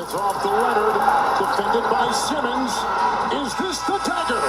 It's off to Leonard, defended by Simmons. Is this the dagger?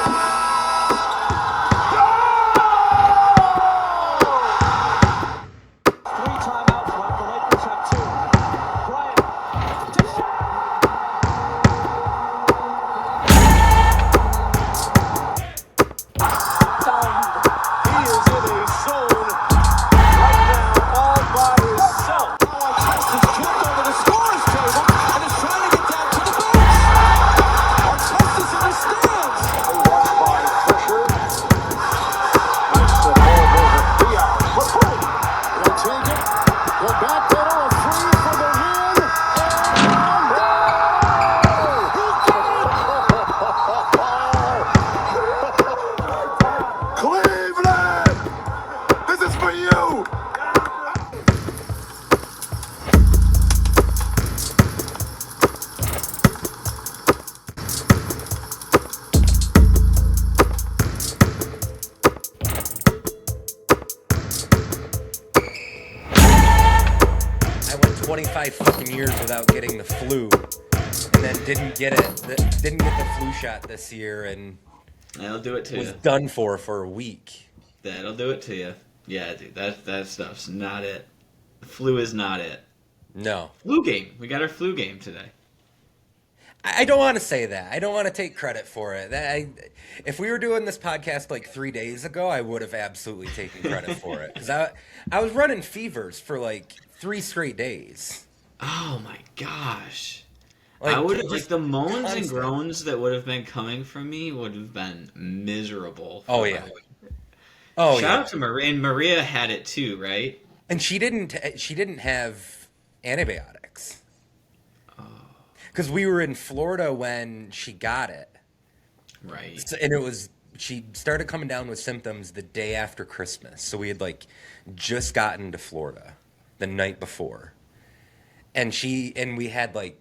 I went 25 fucking years without getting the flu, and then didn't get the flu shot this year, and that'll do it to was you. done for a week. That'll do it to you. Yeah, dude, that stuff's not it. The flu is not it. No. Flu game. We got our flu game today. I don't want to say that. I don't want to take credit for it. If we were doing this podcast like 3 days ago, I would have absolutely taken credit for it. Because I was running fevers for like 3 straight days. Oh my gosh. Like, I would have, like, the moans constant. and groans that would have been coming from me would have been miserable. Oh, yeah. Shout out to Maria. And Maria had it too, right? And she didn't have antibiotics. Because we were in Florida when she got it. Right. So, and she started coming down with symptoms the day after Christmas. So we had like just gotten to Florida the night before. And we had like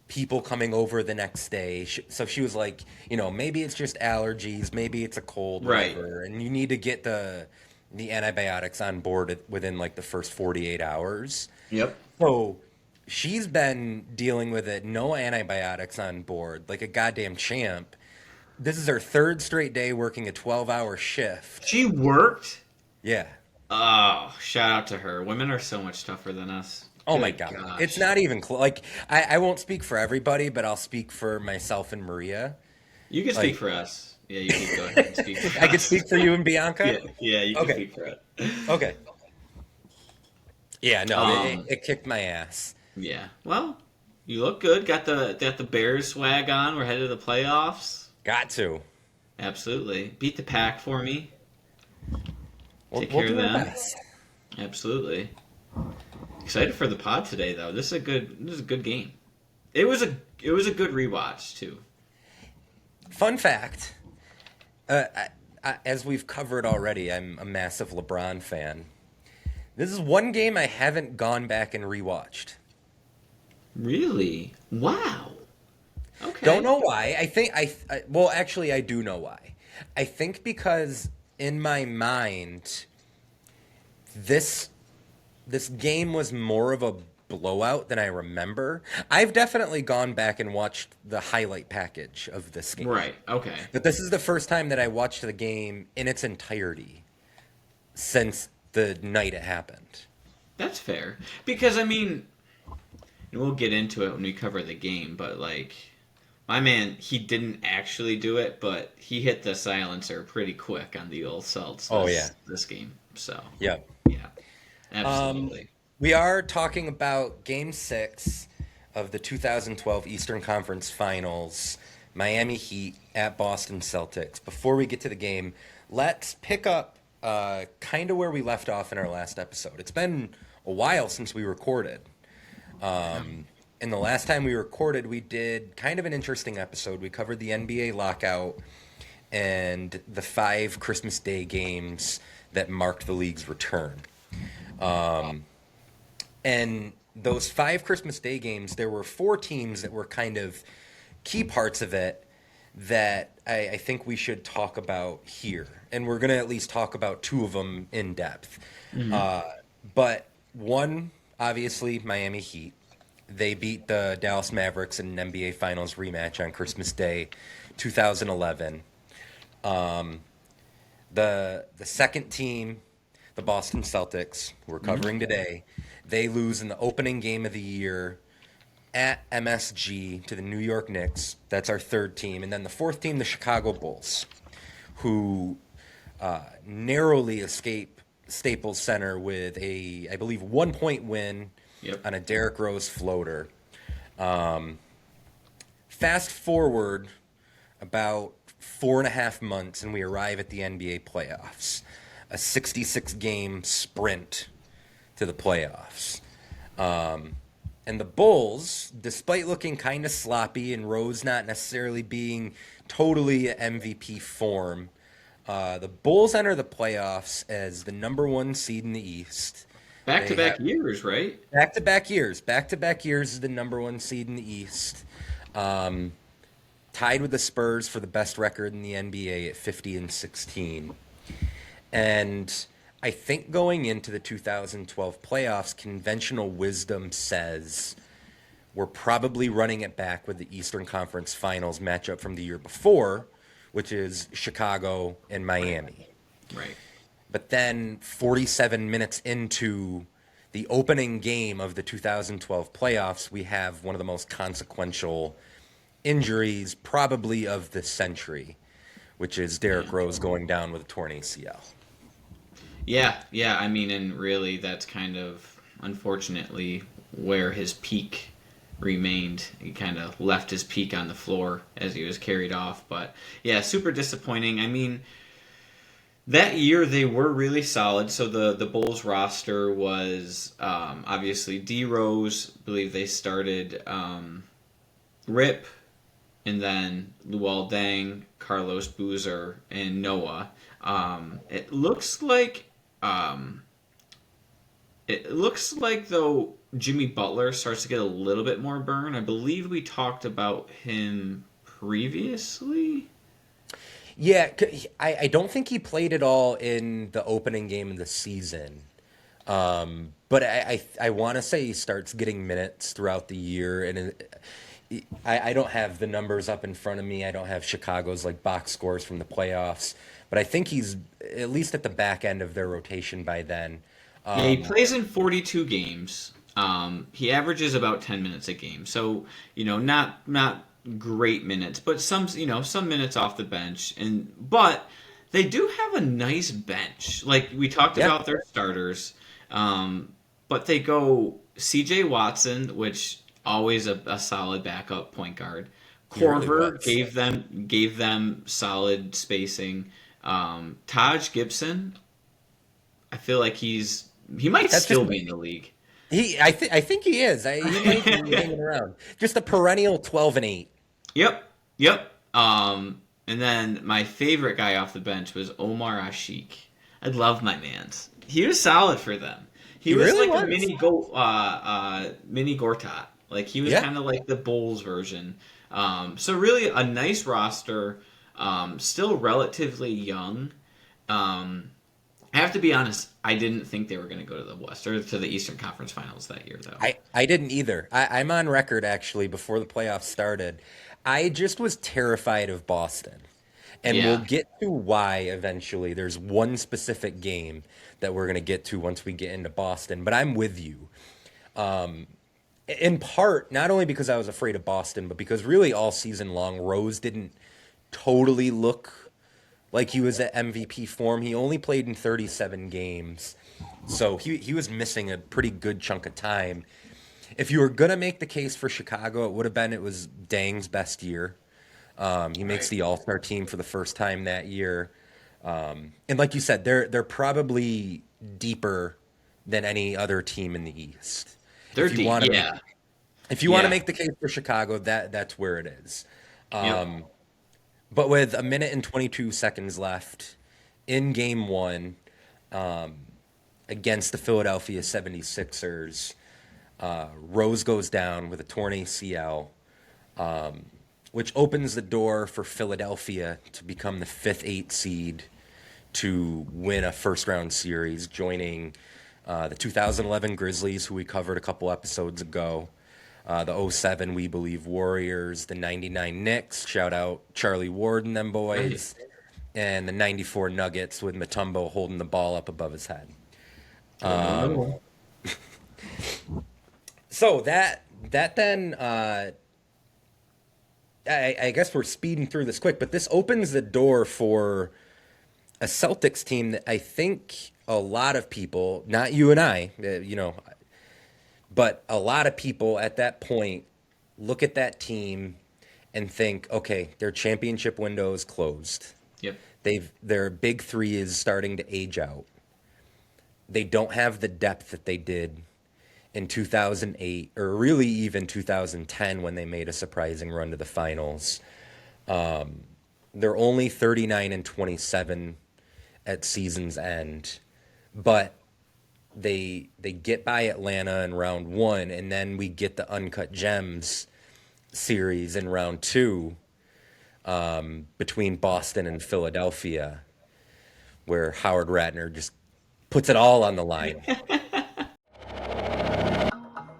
people coming over the next day. So she was like, maybe it's just allergies, maybe it's a cold, right. whatever. And you need to get the antibiotics on board within like the first 48 hours. Yep. So she's been dealing with it, no antibiotics on board, like a goddamn champ. This is her 3rd straight day working a 12-hour shift. She worked? Yeah. Oh, shout out to her. Women are so much tougher than us. Oh my God. Gosh. It's not even close. Like, I won't speak for everybody, but I'll speak for myself and Maria. You can speak for us. Yeah, you can go ahead and speak for us. I can speak for you and Bianca? Yeah, you can speak for it. Okay. Yeah, no, it kicked my ass. Yeah. Well, you look good. Got the Bears swag on. We're headed to the playoffs. Got to. Absolutely. Beat the Pack for me. We'll Take care do of our them. best. Absolutely. Excited for the pod today, though. This is a good game. It was a good rewatch too. Fun fact. As we've covered already, I'm a massive LeBron fan. This is one game I haven't gone back and rewatched. Really? Wow. Okay. Don't know why. I think actually I do know why. I think because in my mind this game was more of a blowout than I remember. I've definitely gone back and watched the highlight package of this game. Right. Okay. But this is the first time that I watched the game in its entirety since the night it happened. That's fair. Because, I mean, and we'll get into it when we cover the game, but, like, my man, he didn't actually do it, but he hit the silencer pretty quick on the old Celtics this game. So, yeah. Yeah. Absolutely. We are talking about Game 6 of the 2012 Eastern Conference Finals, Miami Heat at Boston Celtics. Before we get to the game, let's pick up kind of where we left off in our last episode. It's been a while since we recorded. And the last time we recorded, we did kind of an interesting episode. We covered the NBA lockout and the 5 Christmas Day games that marked the league's return. And those 5 Christmas Day games, there were 4 teams that were kind of key parts of it that I think we should talk about here. And we're going to at least talk about 2 of them in depth. Mm-hmm. But one, obviously, Miami Heat. they beat the Dallas Mavericks in an NBA Finals rematch on Christmas Day, 2011. The second team, the Boston Celtics, who we're covering today, they lose in the opening game of the year at MSG to the New York Knicks. That's our third team. And then the fourth team, the Chicago Bulls, who narrowly escape Staples Center with a, I believe, 1-point win on a Derrick Rose floater. Fast forward about 4.5 months, and we arrive at the NBA playoffs. A 66-game sprint to the playoffs. And the Bulls, despite looking kind of sloppy and Rose not necessarily being totally MVP form, the Bulls enter the playoffs as the number 1 seed in the East. Back-to-back years, right? Back-to-back years. Back-to-back years is the number 1 seed in the East. Tied with the Spurs for the best record in the NBA at 50-16. And I think going into the 2012 playoffs, conventional wisdom says we're probably running it back with the Eastern Conference Finals matchup from the year before, which is Chicago and Miami. Right. But then 47 minutes into the opening game of the 2012 playoffs, we have one of the most consequential injuries probably of the century, which is Derrick Rose going down with a torn ACL. Yeah. I mean, and really that's kind of, unfortunately, where his peak remained. He kind of left his peak on the floor as he was carried off. But, yeah, super disappointing. I mean, that year they were really solid. So the Bulls roster was obviously D. Rose. I believe they started Rip, and then Luol Deng, Carlos Boozer, and Noah. It looks like though Jimmy Butler starts to get a little bit more burn. I believe we talked about him previously. Yeah, I don't think he played at all in the opening game of the season. But I want to say he starts getting minutes throughout the year, and I don't have the numbers up in front of me. I don't have Chicago's box scores from the playoffs, but I think he's at least at the back end of their rotation by then. Yeah, he plays in 42 games. He averages about 10 minutes a game, so not great minutes, but some minutes off the bench. But they do have a nice bench. Like we talked about their starters, but they go C.J. Watson, which always a solid backup point guard. Korver gave them solid spacing. Taj Gibson, I feel like he might still be in the league. I think he is. He might be hanging around. Just a perennial 12-8. Yep. And then my favorite guy off the bench was Omar Ashik. I love my man's. He was solid for them. He was really like a mini Gortat. Like he was kind of like the Bulls version. So really a nice roster. Still relatively young. I have to be honest, I didn't think they were going to go to the West or to the Eastern Conference Finals that year, though. I didn't either. I'm on record, actually, before the playoffs started. I just was terrified of Boston. And we'll get to why eventually. There's one specific game that we're going to get to once we get into Boston. But I'm with you. In part, not only because I was afraid of Boston, but because really all season long, Rose didn't totally look like he was at MVP form. He only played in 37 games, so he was missing a pretty good chunk of time. If you were going to make the case for Chicago, it was Dang's best year. He makes the All-Star team for the first time that year. And like you said, they're probably deeper than any other team in the East. They're deep, If you want to make the case for Chicago, that's where it is. But with a minute and 22 seconds left in Game 1 against the Philadelphia 76ers, Rose goes down with a torn ACL, which opens the door for Philadelphia to become the 5th-8 seed to win a first-round series, joining the 2011 Grizzlies, who we covered a couple episodes ago, The '07 We Believe Warriors, the '99 Knicks, shout out Charlie Ward and them boys, and the '94 Nuggets with Mutombo holding the ball up above his head. So that then, I guess we're speeding through this quick, but this opens the door for a Celtics team that I think a lot of people, not you and I, but a lot of people at that point look at that team and think, okay, their championship window is closed. Yep. Their big three is starting to age out. They don't have the depth that they did in 2008, or really even 2010 when they made a surprising run to the finals. They're only 39-27 at season's end, but they get by Atlanta in round one, and then we get the Uncut Gems series in round two between Boston and Philadelphia, where Howard Ratner just puts it all on the line.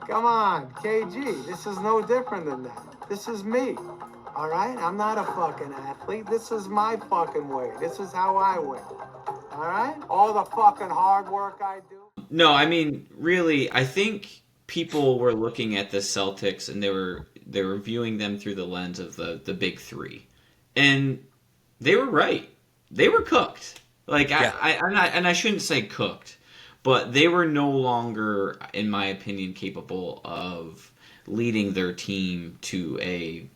Come on, KG, this is no different than that. This is me, all right? I'm not a fucking athlete. This is my fucking way. This is how I win, all right? All the fucking hard work I do. No, I mean, really, I think people were looking at the Celtics and they were viewing them through the lens of the big three. And they were right. They were cooked. Like, yeah. I shouldn't say cooked, but they were no longer, in my opinion, capable of leading their team to a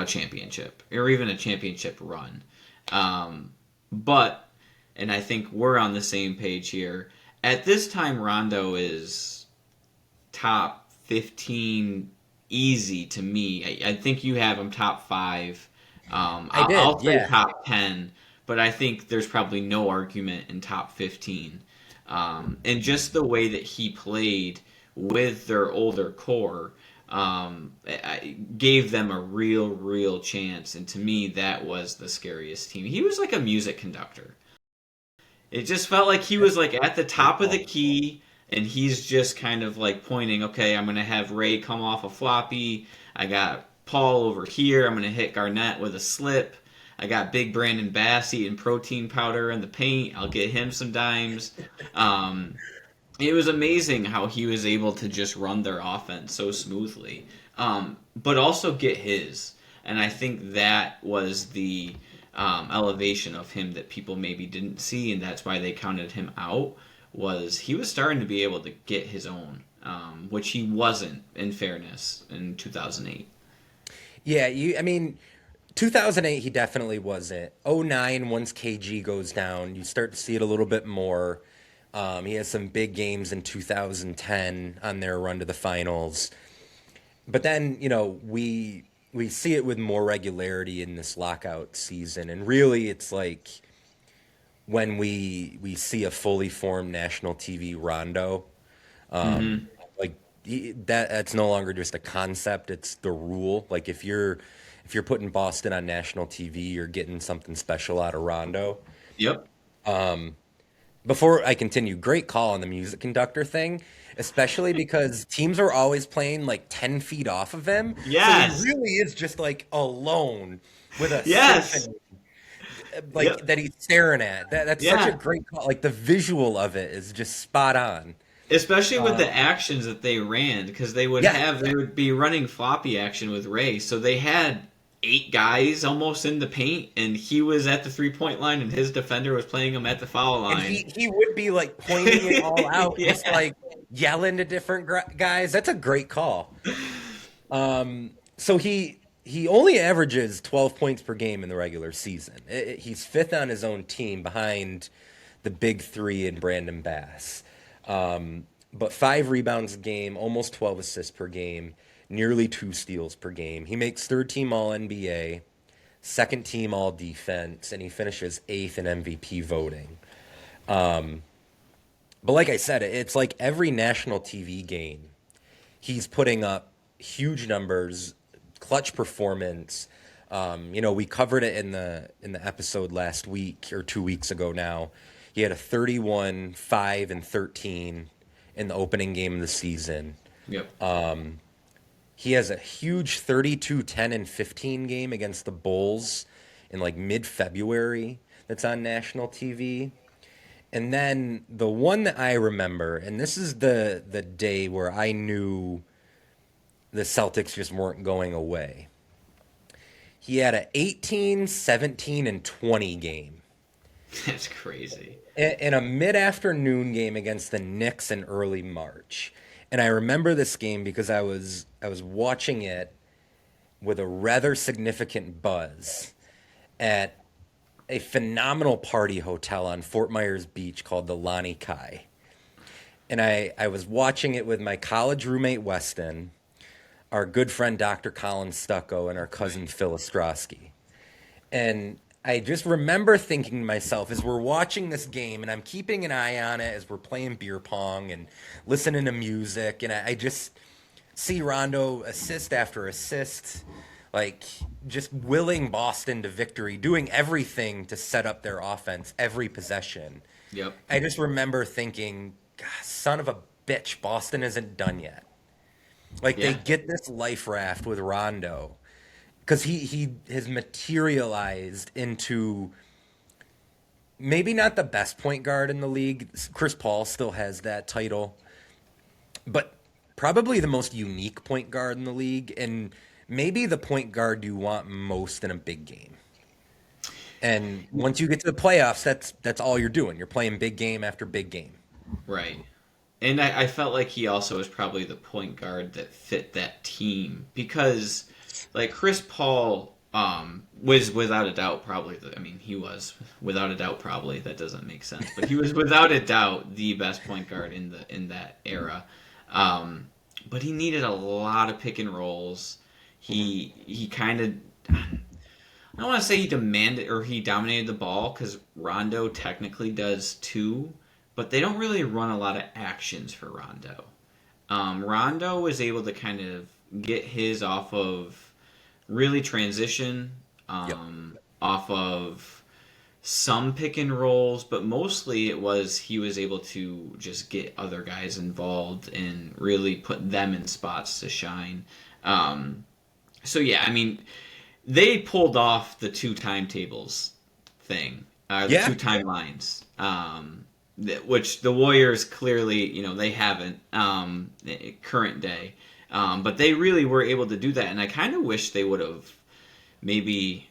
championship or even a championship run. But, and I think we're on the same page here, at this time Rondo is top 15 easy to me. I think you have him top 5. I'll say top 10, but I think there's probably no argument in top 15. And just the way that he played with their older core gave them a real chance. And to me, that was the scariest team. He was like a music conductor. It just felt like he was like at the top of the key, and he's just kind of like pointing, okay, I'm going to have Ray come off a floppy. I got Paul over here. I'm going to hit Garnett with a slip. I got big Brandon Bass eating protein powder in the paint. I'll get him some dimes. It was amazing how he was able to just run their offense so smoothly, but also get his. And I think that was the elevation of him that people maybe didn't see, and that's why they counted him out, was he was starting to be able to get his own, which he wasn't, in fairness, in 2008. Yeah, 2008 he definitely wasn't. 2009, once KG goes down, you start to see it a little bit more. He has some big games in 2010 on their run to the finals. But then, we see it with more regularity in this lockout season. And really, it's like when we see a fully formed national TV Rondo. Like that's no longer just a concept, it's the rule. Like if you're putting Boston on national TV, you're getting something special out of Rondo. Yep. Before I continue, great call on the music conductor thing, especially because teams are always playing like 10 feet off of him. Yes. So he really is just like alone with a symphony, that he's staring at. That's such a great call. Like the visual of it is just spot on. Especially with the actions that they ran, because they would be running floppy action with Ray. So they had 8 guys almost in the paint, and he was at the 3-point line, and his defender was playing him at the foul line. And he would be like pointing it all out, just like yelling to different guys. That's a great call. So he only averages 12 points per game in the regular season. He's 5th on his own team behind the big 3 and Brandon Bass. But 5 rebounds a game, almost 12 assists per game, nearly 2 steals per game. He makes 3rd team All-NBA, 2nd team All-Defense, and he finishes 8th in MVP voting. But like I said, it's like every national TV game, he's putting up huge numbers, clutch performance. We covered it in the episode last week or 2 weeks ago now. He had a 31, 5, and 13 in the opening game of the season. Yep. He has a huge 32, 10, and 15 game against the Bulls in like mid-February that's on national TV. And then the one that I remember, and this is the day where I knew the Celtics just weren't going away. He had a 18, 17, and 20 game. That's crazy. In a mid-afternoon game against the Knicks in early March. And I remember this game because I was watching it with a rather significant buzz at a phenomenal party hotel on Fort Myers Beach called the Lani Kai. And I was watching it with my college roommate Weston, our good friend Dr. Colin Stucco, and our cousin Phil Ostrowski. And I just remember thinking to myself as we're watching this game, and I'm keeping an eye on it as we're playing beer pong and listening to music, and I just see Rondo assist after assist, like just willing Boston to victory, doing everything to set up their offense every possession. Yep. I just remember thinking, God, son of a bitch, Boston isn't done yet. Like they get this life raft with Rondo because he has materialized into maybe not the best point guard in the league. Chris Paul still has that title, but probably the most unique point guard in the league, and maybe the point guard you want most in a big game. And once you get to the playoffs, that's all you're doing. You're playing big game after big game. Right. And I felt like he also was probably the point guard that fit that team because, like, Chris Paul was without a doubt probably he was without a doubt probably, that doesn't make sense, but he was without a doubt the best point guard in that era. But he needed a lot of pick and rolls. He kind of, I don't want to say he demanded or he dominated the ball because Rondo technically does too. But they don't really run a lot of actions for Rondo. Rondo was able to kind of get his off of really transition, off of some pick and rolls, but mostly it was he was able to just get other guys involved and really put them in spots to shine. So yeah, I mean, they pulled off the two timetables thing, the two timelines. Which the Warriors clearly, they haven't current day. But they really were able to do that. And I kind of wish they would have maybe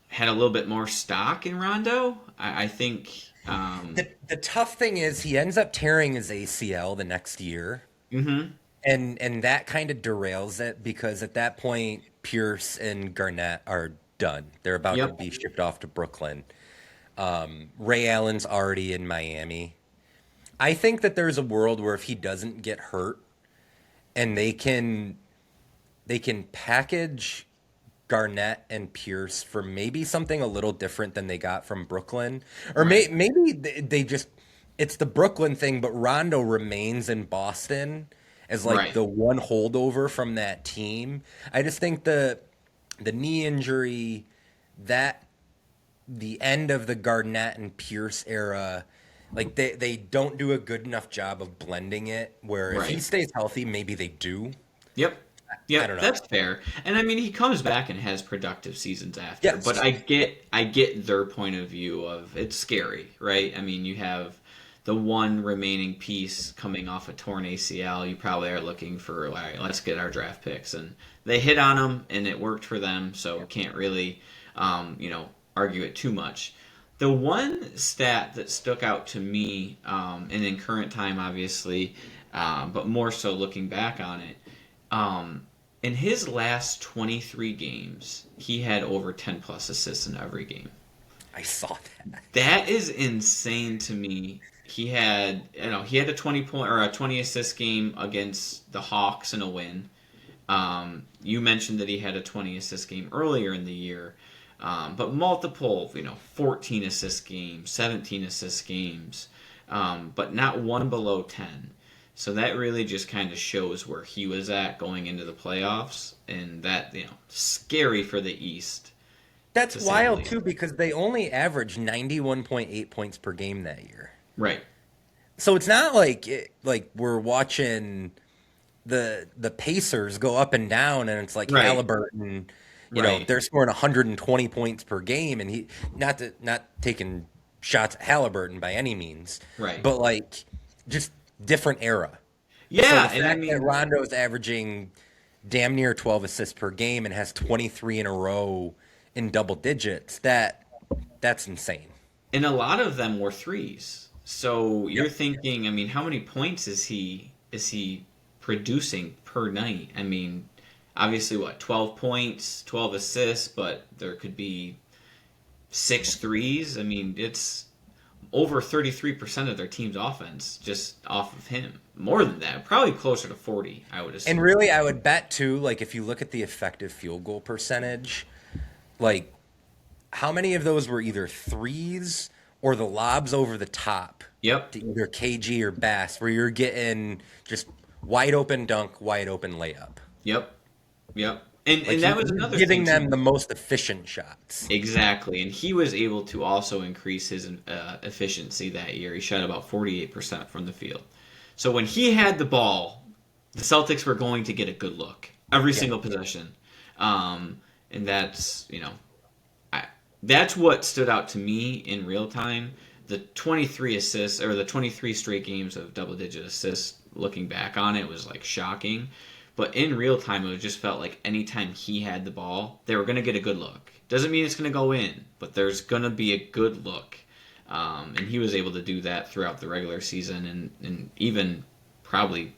had a little bit more stock in Rondo. I think... The tough thing is he ends up tearing his ACL the next year. Mm-hmm. And that kind of derails it because at that point, Pierce and Garnett are done. They're about to be shipped off to Brooklyn. Ray Allen's already in Miami. I think that there's a world where if he doesn't get hurt and they can package Garnett and Pierce for maybe something a little different than they got from Brooklyn, or maybe they just, it's the Brooklyn thing, but Rondo remains in Boston as like the one holdover from that team. I just think the knee injury, that the end of the Garnett and Pierce era, like they don't do a good enough job of blending it where if he stays healthy, maybe they do. Yep, I don't know. That's fair. And I mean, he comes back and has productive seasons after. But I get their point of view of it's scary, right? I mean, you have the one remaining piece coming off a torn ACL. You probably are looking for, all right, let's get our draft picks. And they hit on him, and it worked for them, so can't really, argue it too much. The one stat that stuck out to me, and in current time, obviously, but more so looking back on it, in his last 23 games, he had over 10-plus assists in every game. I saw that. That is insane to me. He had a 20-point or a 20-assist game against the Hawks in a win. You mentioned that he had a 20-assist game earlier in the year. But multiple, 14-assist games, 17-assist games, but not one below 10. So that really just kind of shows where he was at going into the playoffs, and that, scary for the East. That's wild, too, because they only averaged 91.8 points per game that year. Right. So it's not like we're watching the Pacers go up and down, and it's like Right. Halliburton, Right. they're scoring 120 points per game, and he not taking shots at Halliburton by any means, Right. but like just different era. Yeah, So the and I fact that mean, Rondo's averaging damn near 12 assists per game and has 23 in a row in double digits, that's insane. and a lot of them were threes. So you're Yep. thinking, I mean, how many points is he producing per night? I mean, obviously, what, 12 points, 12 assists, but there could be six threes. I mean, it's over 33% of their team's offense just off of him. More than that, probably closer to 40, I would assume. And really, I would bet too, like if you look at the effective field goal percentage, like how many of those were either threes or the lobs over the top Yep. to either KG or Bass, where you're getting just wide open dunk, wide open layup. Yep. Yep. And Like that he- was another giving thing them too. the most efficient shots. Exactly, and he was able to also increase his efficiency that year. He shot about 48% from the field. So when he had the ball, the Celtics were going to get a good look every single possession, and that's that's what stood out to me in real time. The 23 assists or the 23 straight games of double-digit assists. Looking back on it was like shocking. But in real time, it just felt like anytime he had the ball, they were going to get a good look. Doesn't mean it's going to go in, but there's going to be a good look. And he was able to do that throughout the regular season and even probably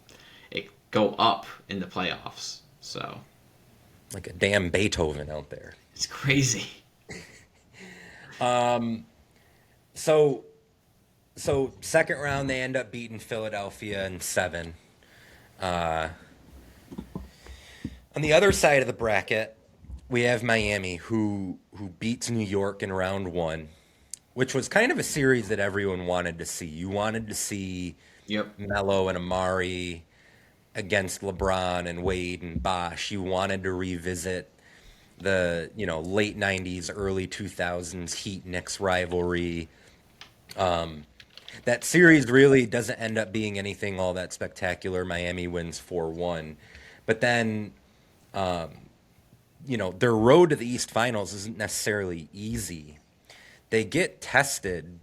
go up in the playoffs. So Like a damn Beethoven out there. it's crazy. So second round they end up beating Philadelphia in 7. On the other side of the bracket, we have Miami who beats New York in round 1, which was kind of a series that everyone wanted to see. You wanted to see Yep. Melo and Amari against LeBron and Wade and Bosh. You wanted to revisit the late 90s, early 2000s Heat Knicks rivalry. That series really doesn't end up being anything all that spectacular. Miami wins 4-1. But then, their road to the East Finals isn't necessarily easy. They get tested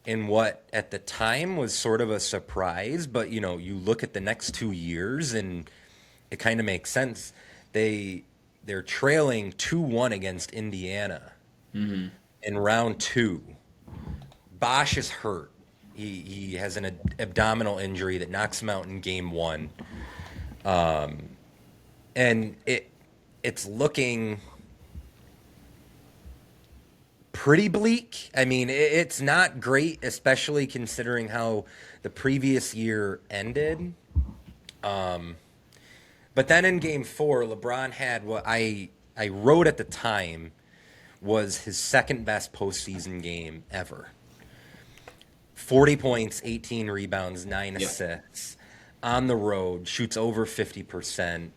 in what at the time was sort of a surprise, but you look at the next 2 years and it kind of makes sense. They're trailing 2-1 against Indiana in round 2. Bosh is hurt. He has an abdominal injury that knocks him out in game 1. And it's looking pretty bleak. I mean, it's not great, especially considering how the previous year ended. But then in game 4, LeBron had what I wrote at the time was his second best postseason game ever. 40 points, 18 rebounds, 9 assists. On the road, shoots over 50%.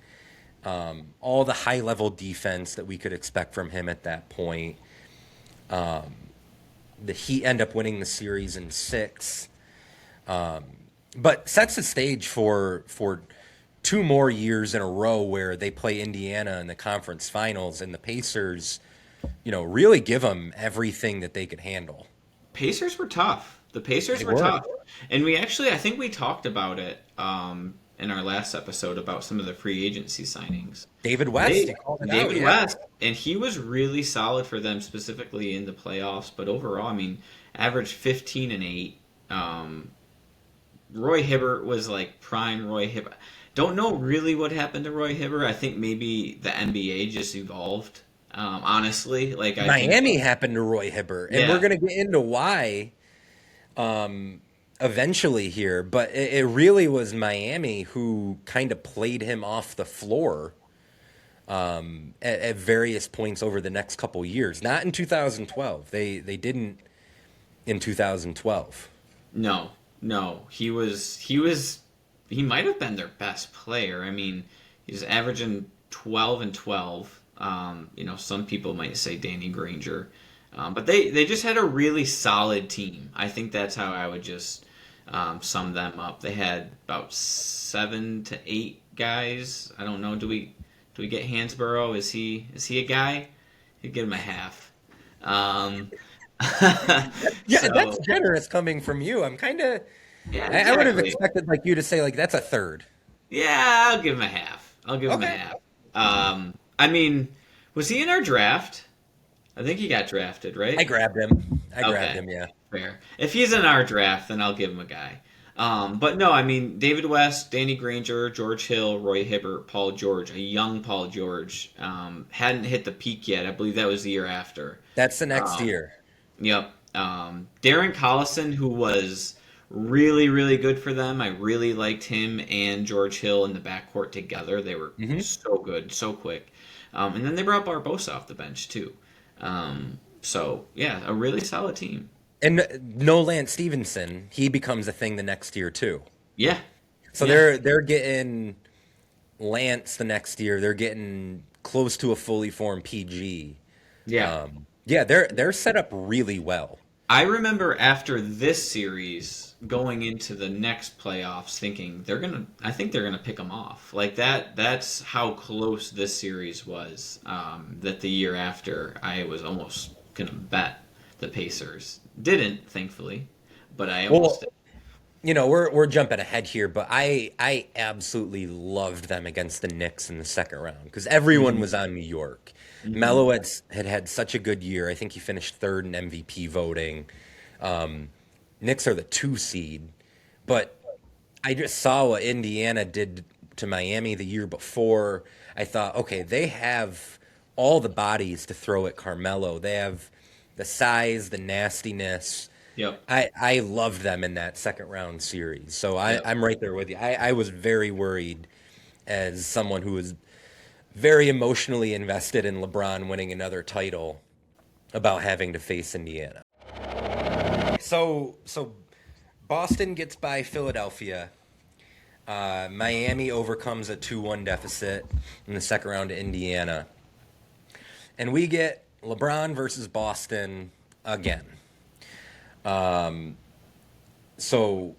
All the high-level defense that we could expect from him at that point. The Heat end up winning the series in 6. But sets the stage for 2 more years in a row where they play Indiana in the conference finals, and the Pacers, really give them everything that they could handle. Pacers were tough. The Pacers were were. tough. And I think we talked about it in our last episode about some of the free agency signings. David West, you called it out, David yeah. West, and he was really solid for them, specifically in the playoffs. But overall, I mean, averaged 15 and 8. Roy Hibbert was like prime Roy Hibbert. Don't know really what happened to Roy Hibbert. I think maybe the NBA just evolved. Honestly, like Miami happened to Roy Hibbert, and Yeah. we're going to get into why eventually here. But it really was Miami who kind of played him off the floor at various points over the next couple years. Not in 2012. They didn't in 2012. No, he might have been their best player. I mean, he's averaging 12 and 12. Some people might say Danny Granger, but they just had a really solid team. I think that's how I would just sum them up. They had about 7 to 8 guys. I don't know. Do we get Hansborough? Is he a guy? You give him a half. Yeah, So, that's generous coming from you. I'm kind of. yeah, I would have exactly. expected like you to say like that's a third. Yeah, I'll give him a half. I'll give him a Okay. half. I mean, was he in our draft? I think he got drafted, right? I grabbed him. Okay, Yeah. fair. If he's in our draft, then I'll give him a guy. But no, I mean David West, Danny Granger, George Hill, Roy Hibbert, Paul George, a young Paul George, hadn't hit the peak yet. I believe that was the year after. That's the next Um, year. Yep. Darren Collison, who was really, really good for them. I really liked him and George Hill in the backcourt together. They were Hmm. so good, so quick. And then they brought Barbosa off the bench too. So yeah, a really solid team. And no Lance Stevenson, he becomes a thing the next year too. Yeah. So Yeah. they're getting Lance the next year. They're getting close to a fully formed PG. Yeah. Yeah, they're set up really well. I remember after this series going into the next playoffs thinking I think they're gonna pick them off. Like that's how close this series was. That the year after I was almost gonna bet the Pacers. Didn't, thankfully, but I almost Well, did. you know, we're jumping ahead here, but I absolutely loved them against the Knicks in the second round because everyone was on New York. Melo had such a good year. I think he finished third in MVP voting. Knicks are the 2 seed, but I just saw what Indiana did to Miami the year before. I thought, okay, they have all the bodies to throw at Carmelo. They have the size, the nastiness. Yep. I loved them in that second round series. So Yep. I'm right there with you. I was very worried as someone who was very emotionally invested in LeBron winning another title about having to face Indiana. So Boston gets by Philadelphia. Miami overcomes a 2-1 deficit in the second round to Indiana. And we get LeBron versus Boston again. So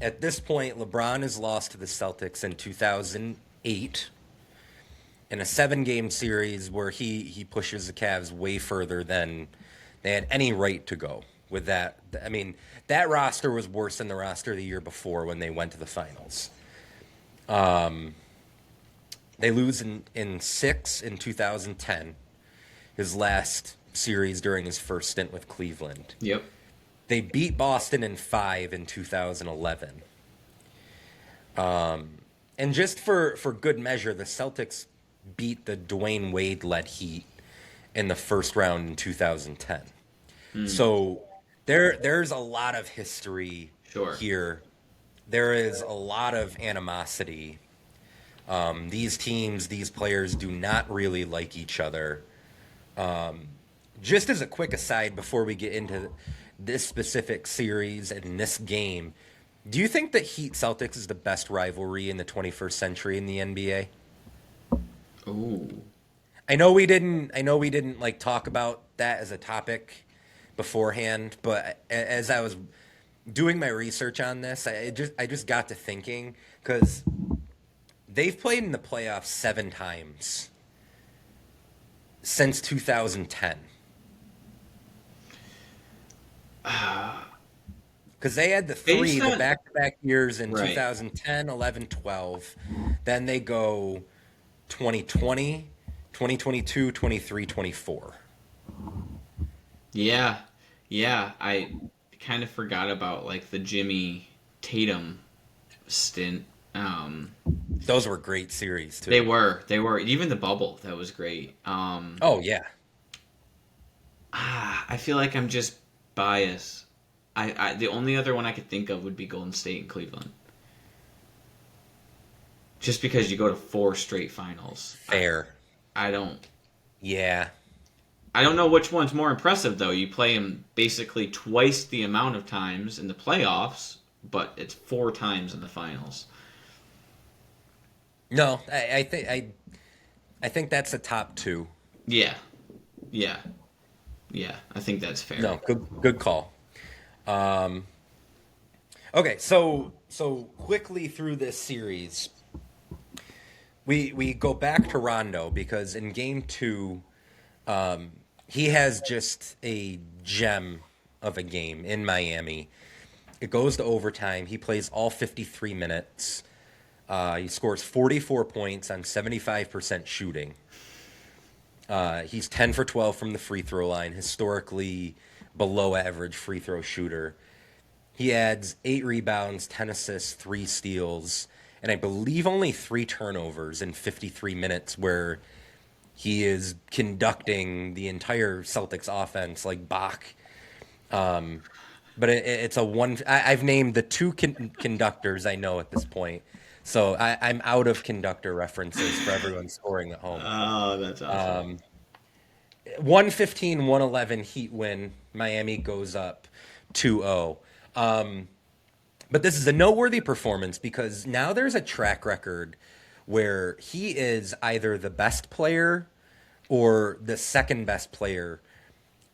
at this point, LeBron has lost to the Celtics in 2008 in a 7-game series where he pushes the Cavs way further than they had any right to go with that. I mean, that roster was worse than the roster the year before when they went to the finals. They lose in 6 in 2010, his last series during his first stint with Cleveland. Yep. They beat Boston in 5 in 2011. And just for good measure, the Celtics beat the Dwayne Wade-led Heat in the first round in 2010. So there's a lot of history Sure. here. There is a lot of animosity. These teams, these players do not really like each other. Just as a quick aside before we get into this specific series and this game, do you think that Heat Celtics is the best rivalry in the 21st century in the NBA? Ooh. I know we didn't like talk about that as a topic beforehand, but as I was doing my research on this, I just got to thinking because they've played in the playoffs 7 times since 2010. Because they had the Based on- back-to-back years in Right. 2010, 11, 12. Then they go 2020, 2022, 23, 24. Yeah. Yeah. I kind of forgot about like the Jimmy Tatum stint. Those were great series, too. They were. Even the bubble, that was great. Oh, yeah. I feel like I'm just biased. The only other one I could think of would be Golden State and Cleveland. Just because you go to 4 straight finals. Fair. I don't Yeah. know which one's more impressive though. You play them basically twice the amount of times in the playoffs, but it's 4 times in the finals. No, I think that's the top 2. Yeah. Yeah. Yeah, I think that's fair. No, good call. Okay, so quickly through this series, we go back to Rondo because in game 2, he has just a gem of a game in Miami. It goes to overtime. He plays all 53 minutes. He scores 44 points on 75% shooting. He's 10 for 12 from the free throw line, historically below average free throw shooter. He adds 8 rebounds, 10 assists, 3 steals, and I believe only 3 turnovers in 53 minutes where he is conducting the entire Celtics offense like Bach. But it's a one. I've named the 2 conductors I know at this point. So I'm out of conductor references for everyone scoring at home. Oh, that's awesome. 115-111 Heat win. Miami goes up 2-0. But this is a noteworthy performance because now there's a track record where he is either the best player or the second best player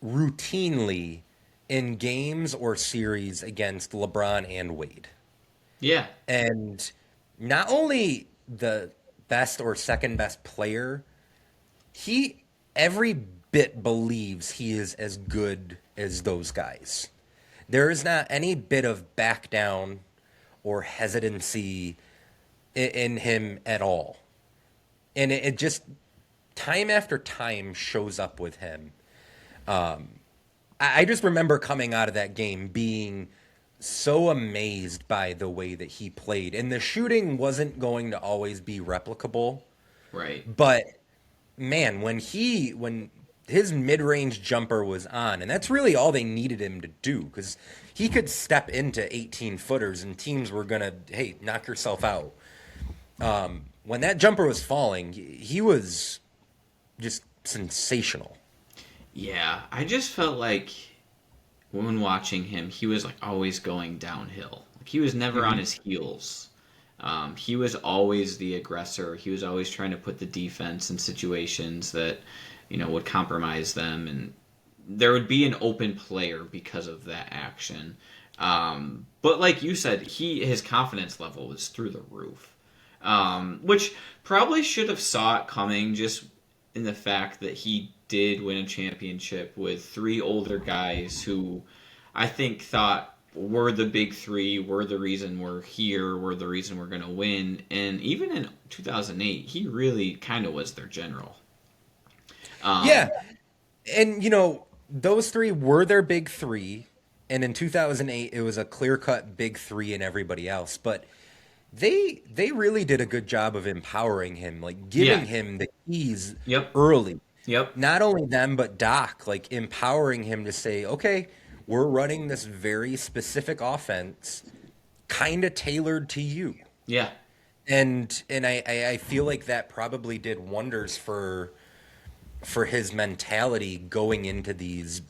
routinely in games or series against LeBron and Wade. Yeah. And not only the best or second best player, he every bit believes he is as good as those guys. There is not any bit of back down or hesitancy in him at all. And it just time after time shows up with him. I just remember coming out of that game being so amazed by the way that he played. And the shooting wasn't going to always be replicable. Right. But man, when his mid-range jumper was on, and that's really all they needed him to do, because he could step into 18-footers and teams were going to, hey, knock yourself out. When that jumper was falling, he was just sensational. Yeah, I just felt like when watching him, he was like always going downhill. Like, he was never on his heels. He was always the aggressor. He was always trying to put the defense in situations that, would compromise them, and there would be an open player because of that action. But like you said, his confidence level was through the roof, which probably should have saw it coming, just in the fact that he did win a championship with 3 older guys who I think thought we're the big 3, we're the reason we're here, we're the reason we're going to win. And even in 2008, he really kind of was their general. Yeah. And, those 3 were their big 3. And in 2008, it was a clear-cut big 3 in everybody else. But they really did a good job of empowering him, like giving him the keys early. Yep. Not only them, but Doc, like empowering him to say, okay, we're running this very specific offense, kind of tailored to you. Yeah. And I feel like that probably did wonders for his mentality going into these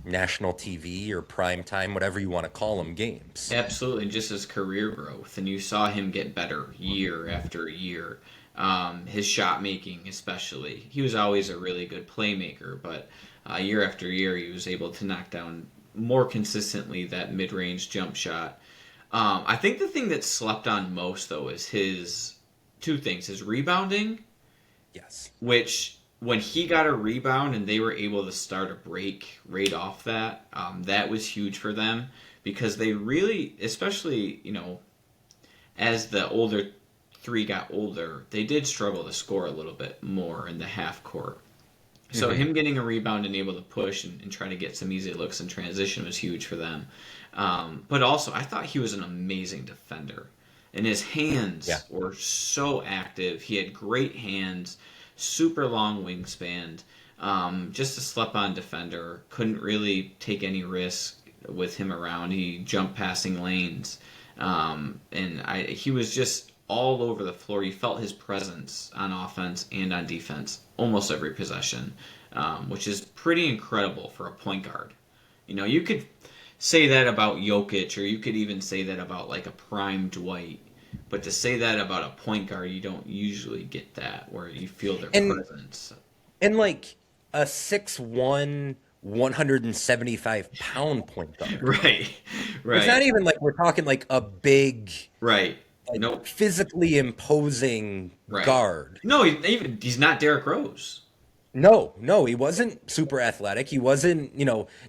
national TV or prime time, whatever you want to call them, games. Absolutely, just his career growth, and you saw him get better year after year. His shot making, especially, he was always a really good playmaker, but year after year, he was able to knock down more consistently that mid-range jump shot. I think the thing that slept on most, though, is his 2 things: his rebounding, yes, which, when he got a rebound and they were able to start a break right off that, that was huge for them, because they really, especially, as the older 3 got older, they did struggle to score a little bit more in the half court. So him getting a rebound and able to push and try to get some easy looks in transition was huge for them. But also, I thought he was an amazing defender. And his hands were so active. He had great hands, super long wingspan, just a slept-on defender. Couldn't really take any risk with him around. He jumped passing lanes. He was just all over the floor. You felt his presence on offense and on defense almost every possession, which is pretty incredible for a point guard. You could say that about Jokic, or you could even say that about like a prime Dwight. But to say that about a point guard, you don't usually get that, where you feel their presence. And like a 6'1", 175-pound point guard. Right. It's not even like we're talking like a big, Right. like, Nope. physically imposing Right. guard. No, he's not Derrick Rose. No, he wasn't super athletic. He wasn't,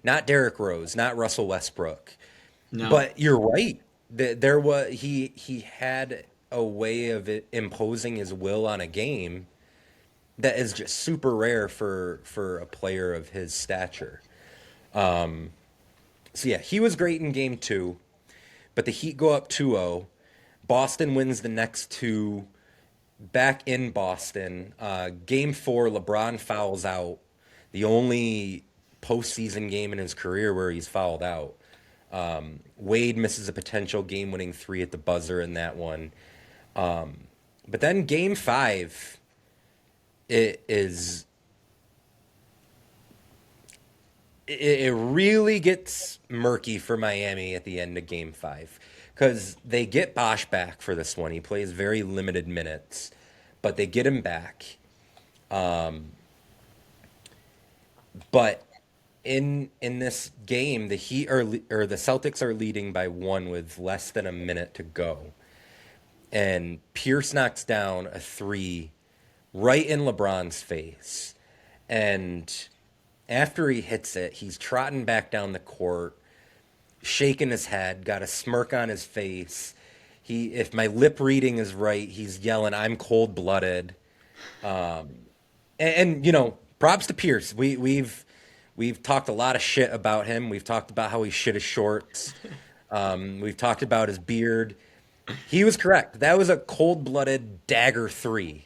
not Derrick Rose, not Russell Westbrook. No. But you're right. There was he had a way of imposing his will on a game that is just super rare for a player of his stature. So yeah, he was great in game 2, but the Heat go up 2-0. Boston wins the next 2 back in Boston. Game 4, LeBron fouls out. The only postseason game in his career where he's fouled out. Wade misses a potential game-winning 3 at the buzzer in that one. But then game 5, it really gets murky for Miami at the end of game 5 because they get Bosh back for this one. He plays very limited minutes, but they get him back. But in this game, the Heat or the Celtics are leading by 1 with less than a minute to go. And Pierce knocks down a 3 right in LeBron's face. And after he hits it, he's trotting back down the court, shaking his head, got a smirk on his face. If my lip reading is right, he's yelling, "I'm cold-blooded." And props to Pierce. We've talked a lot of shit about him. We've talked about how he shit his shorts. We've talked about his beard. He was correct. That was a cold-blooded dagger 3.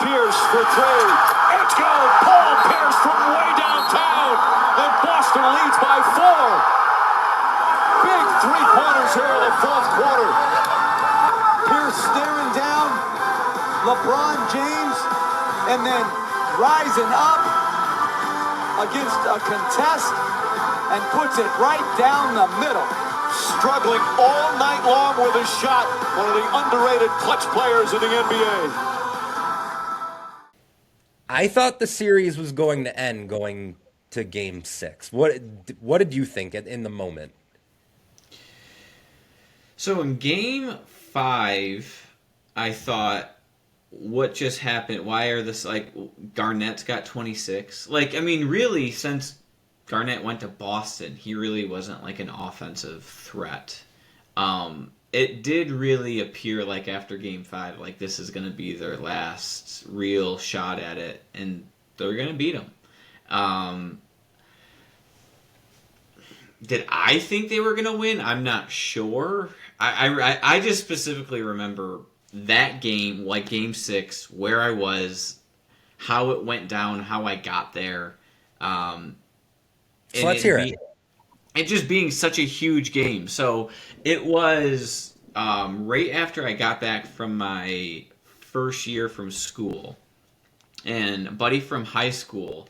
Pierce for 3. Let's go. Paul Pierce from way downtown. And Boston leads by 4. Big three-pointers here in the fourth quarter. Pierce staring down LeBron James and then rising up against a contest and puts it right down the middle. Struggling all night long with his shot. One of the underrated clutch players in the NBA. I thought the series was going to end going to game 6. What did you think in the moment? So in game 5, I thought, what just happened? Why are this, Garnett's got 26? Really, since Garnett went to Boston, he really wasn't an offensive threat. It did really appear after game 5, this is going to be their last real shot at it, and they're going to beat them. Did I think they were going to win? I'm not sure. I just specifically remember that game, game 6, where I was, how it went down, how I got there. So let's hear it. It just being such a huge game. So it was right after I got back from my first year from school. And a buddy from high school,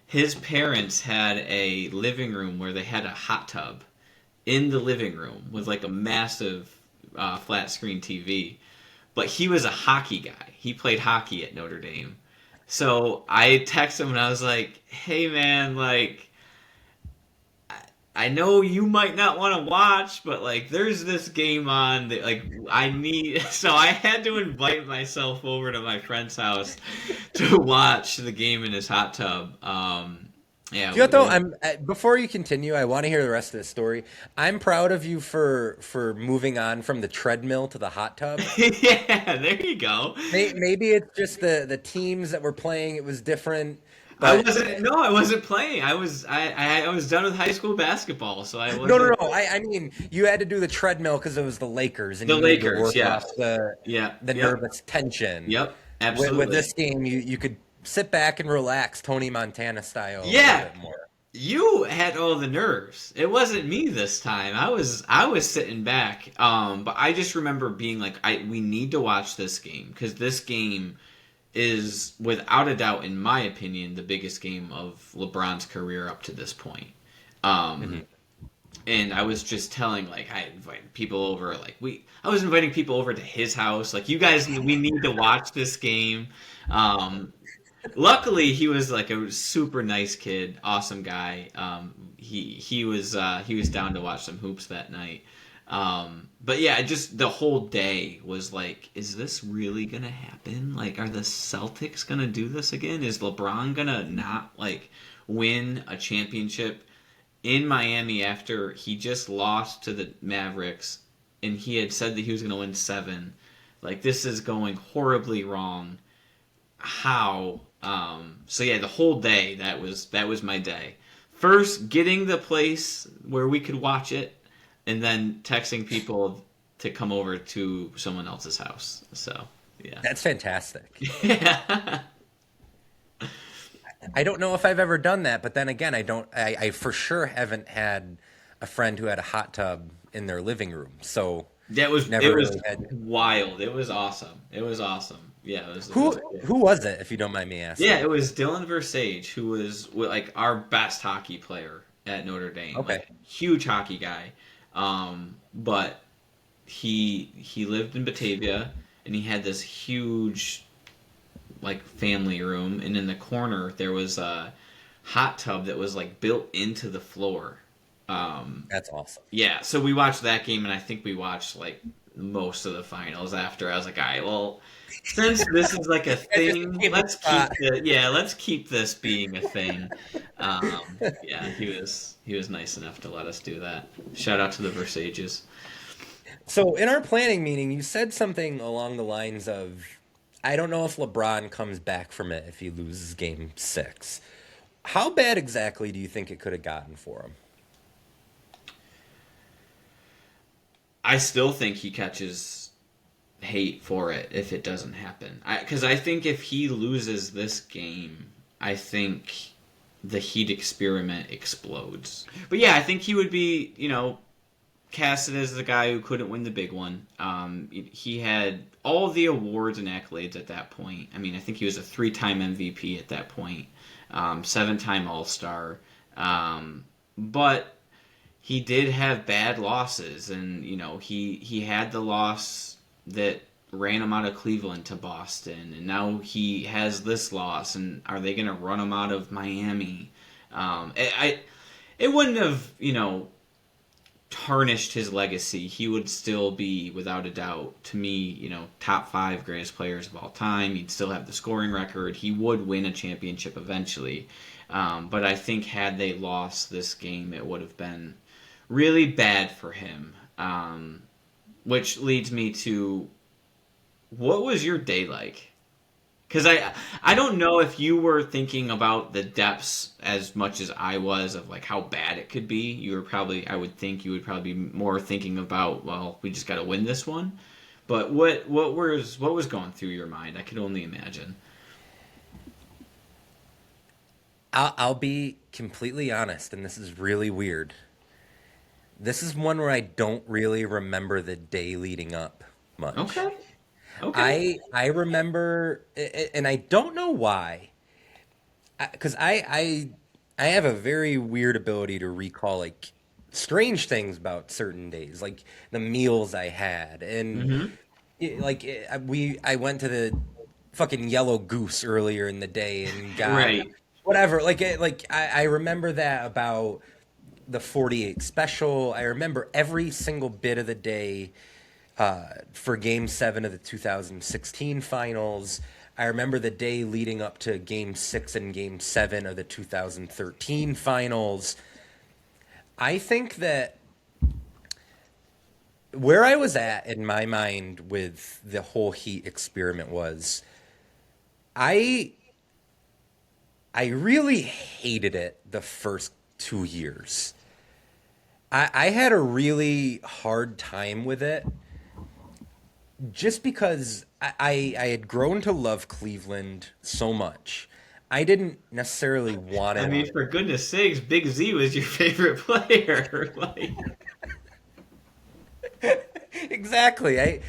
his parents had a living room where they had a hot tub in the living room with a massive flat screen TV. But he was a hockey guy. He played hockey at Notre Dame. So I texted him and I was like, "Hey man, I know you might not want to watch, but there's this game on that I need." So I had to invite myself over to my friend's house to watch the game in his hot tub. Before you continue, I want to hear the rest of the story. I'm proud of you for moving on from the treadmill to the hot tub. Yeah, there you go. Maybe it's just the teams that were playing. It was different. I wasn't playing. I was done with high school basketball, so I wasn't. No. I mean, you had to do the treadmill because it was the Lakers, and the you Lakers, needed to work off the nervous tension. Yep, absolutely. With this game, you could sit back and relax, Tony Montana style. Yeah, a little bit more. You had all the nerves. It wasn't me this time. I was sitting back. But I just remember being we need to watch this game because this game is, without a doubt, in my opinion, the biggest game of LeBron's career up to this point. and I was just telling, like, I invited people over, like, I was inviting people over to his house, like, you guys, we need to watch this game. Luckily, he was like a super nice kid, awesome guy. He was down to watch some hoops that night. But yeah, just the whole day was like, is this really gonna happen? Like, are the Celtics gonna do this again? Is LeBron gonna not like win a championship in Miami after he just lost to the Mavericks and he had said that he was gonna win 7? Like, this is going horribly wrong. How? So yeah, the whole day that was my day. First, getting the place where we could watch it, and then texting people to come over to someone else's house. So yeah, That's fantastic. yeah. I don't know if I've ever done that, but then again, I for sure haven't had a friend who had a hot tub in their living room. So That was never it was really had. wild. It was awesome. It was awesome. Yeah, it was Who good. who was it, if you don't mind me asking? Yeah, it was Dylan Versage, who was like our best hockey player at Notre Dame. Okay. Like, huge hockey guy. But he lived in Batavia, and he had this huge like family room, and in the corner there was a hot tub that was like built into the floor. That's awesome. Yeah, so we watched that game, and I think we watched like most of the finals after. I was like, all right, well, since this is like a thing, let's keep this being a thing. Yeah, he was nice enough to let us do that. Shout out to the Versages. So in our planning meeting, you said something along the lines of, I don't know if LeBron comes back from it if he loses game 6. How bad exactly do you think it could have gotten for him? I still think he catches hate for it if it doesn't happen. Because I think if he loses this game, I think the Heat experiment explodes. But yeah, I think he would be, casted as the guy who couldn't win the big one. He had all the awards and accolades at that point. I mean, I think he was a 3-time MVP at that point, 7-time All-Star. But he did have bad losses, and he had the loss that ran him out of Cleveland to Boston, and now he has this loss. And are they going to run him out of Miami? It wouldn't have tarnished his legacy. He would still be, without a doubt, to me, top 5 greatest players of all time. He'd still have the scoring record. He would win a championship eventually. But I think had they lost this game, it would have been really bad for him. Which leads me to, what was your day like? Because I don't know if you were thinking about the depths as much as I was of like how bad it could be. You were probably, I would think you would probably be more thinking about, well, we just got to win this one. But what was going through your mind? I could only imagine. I'll be completely honest, and this is really weird. This is one where I don't really remember the day leading up much. Okay. I remember, and I don't know why, because I have a very weird ability to recall like strange things about certain days, like the meals I had, and I went to the fucking Yellow Goose earlier in the day and got Right. whatever. I remember that about the 48 special. I remember every single bit of the day. For Game 7 of the 2016 finals. I remember the day leading up to Game 6 and Game 7 of the 2013 finals. I think that where I was at in my mind with the whole Heat experiment was I really hated it the first 2 years. I had a really hard time with it. Just because I had grown to love Cleveland so much, I didn't necessarily want it. I mean, for goodness sakes, Big Z was your favorite player. Exactly. I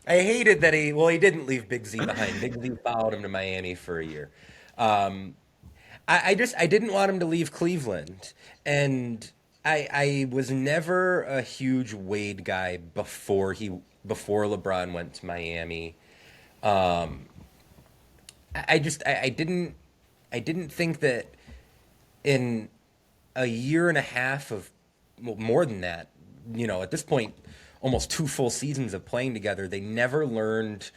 hated that he didn't leave Big Z behind. Big Z followed him to Miami for a year. I didn't want him to leave Cleveland, and I was never a huge Wade guy before LeBron went to Miami. I didn't think that in a year and a half of, well, more than that, at this point, almost 2 full seasons of playing together, they never learned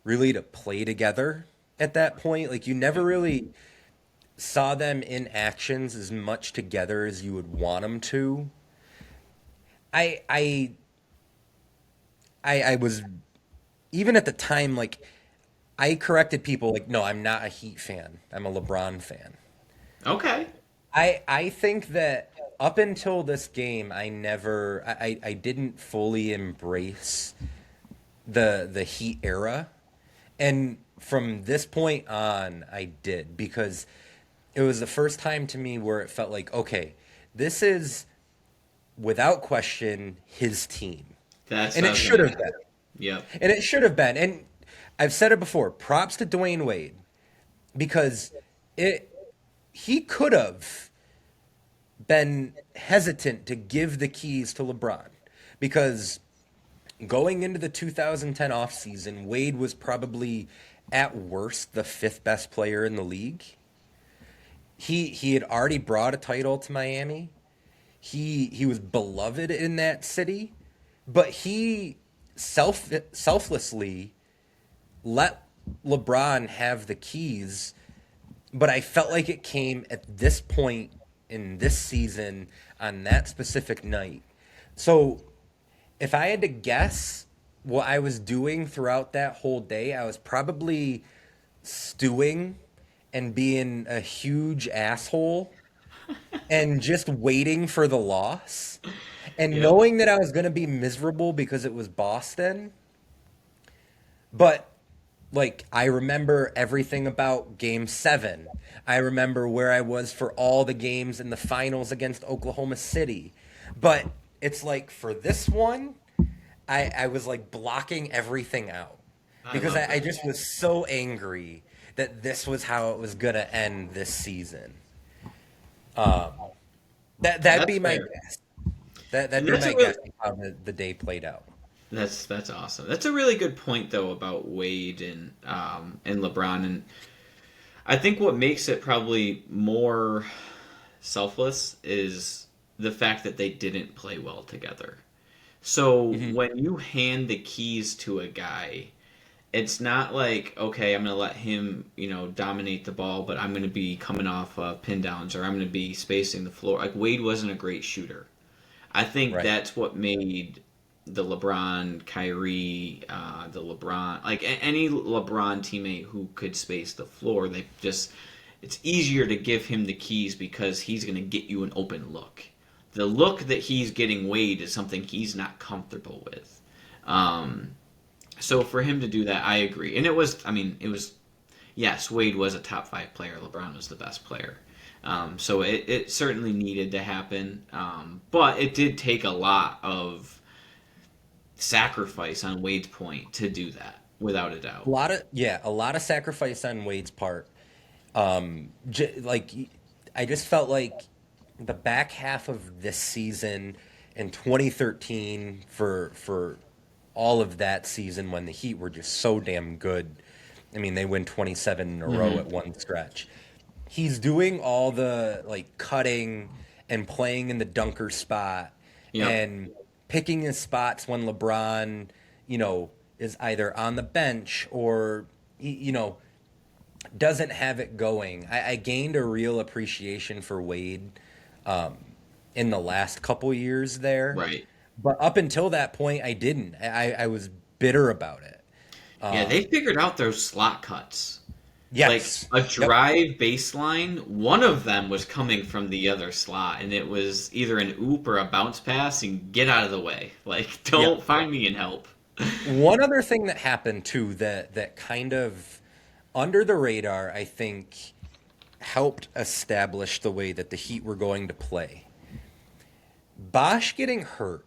really to play together at that point. Like, you never really saw them in actions as much together as you would want them to. I was, even at the time, like, I corrected people like, no, I'm not a Heat fan. I'm a LeBron fan. Okay. I think that up until this game, I didn't fully embrace the Heat era, and from this point on, I did, because it was the first time to me where it felt like, okay, this is without question his team, and it should have been. Yep. And it should have been. And I've said it before. Props to Dwayne Wade, because he could have been hesitant to give the keys to LeBron, because going into the 2010 offseason, Wade was probably at worst the fifth best player in the league. He had already brought a title to Miami. He was beloved in that city, but he selflessly let LeBron have the keys. But I felt like it came at this point in this season on that specific night. So if I had to guess what I was doing throughout that whole day, I was probably stewing and being a huge asshole and just waiting for the loss and knowing that I was going to be miserable because it was Boston. But, like, I remember everything about Game 7. I remember where I was for all the games in the finals against Oklahoma City. But it's like, for this one, I was, like, blocking everything out. Because I just was so angry that this was how it was going to end this season. That'd be my guess. That'd be my guess of how the day played out. That's awesome. That's a really good point, though, about Wade and LeBron. And I think what makes it probably more selfless is the fact that they didn't play well together. So when you hand the keys to a guy, it's not like, okay, I'm going to let him, dominate the ball, but I'm going to be coming off pin downs, or I'm going to be spacing the floor. Like, Wade wasn't a great shooter. I think that's what made the LeBron, Kyrie, the LeBron, like any LeBron teammate who could space the floor, it's easier to give him the keys because he's going to get you an open look. The look that he's getting Wade is something he's not comfortable with. So for him to do that, I agree. And yes, Wade was a top 5 player. LeBron was the best player. So it certainly needed to happen. But it did take a lot of sacrifice on Wade's point to do that, without a doubt. A lot of sacrifice on Wade's part. I just felt like the back half of this season in 2013 for all of that season, when the Heat were just so damn good. I mean, they win 27 in a row at one stretch. He's doing all the, like, cutting and playing in the dunker spot and picking his spots when LeBron, is either on the bench or, doesn't have it going. I gained a real appreciation for Wade in the last couple years there. Right. But up until that point, I didn't. I was bitter about it. They figured out those slot cuts. Yes. Like a drive baseline, one of them was coming from the other slot, and it was either an oop or a bounce pass, and get out of the way. Like, don't find me and help. One other thing that happened, too, that kind of under the radar, I think, helped establish the way that the Heat were going to play. Bosh getting hurt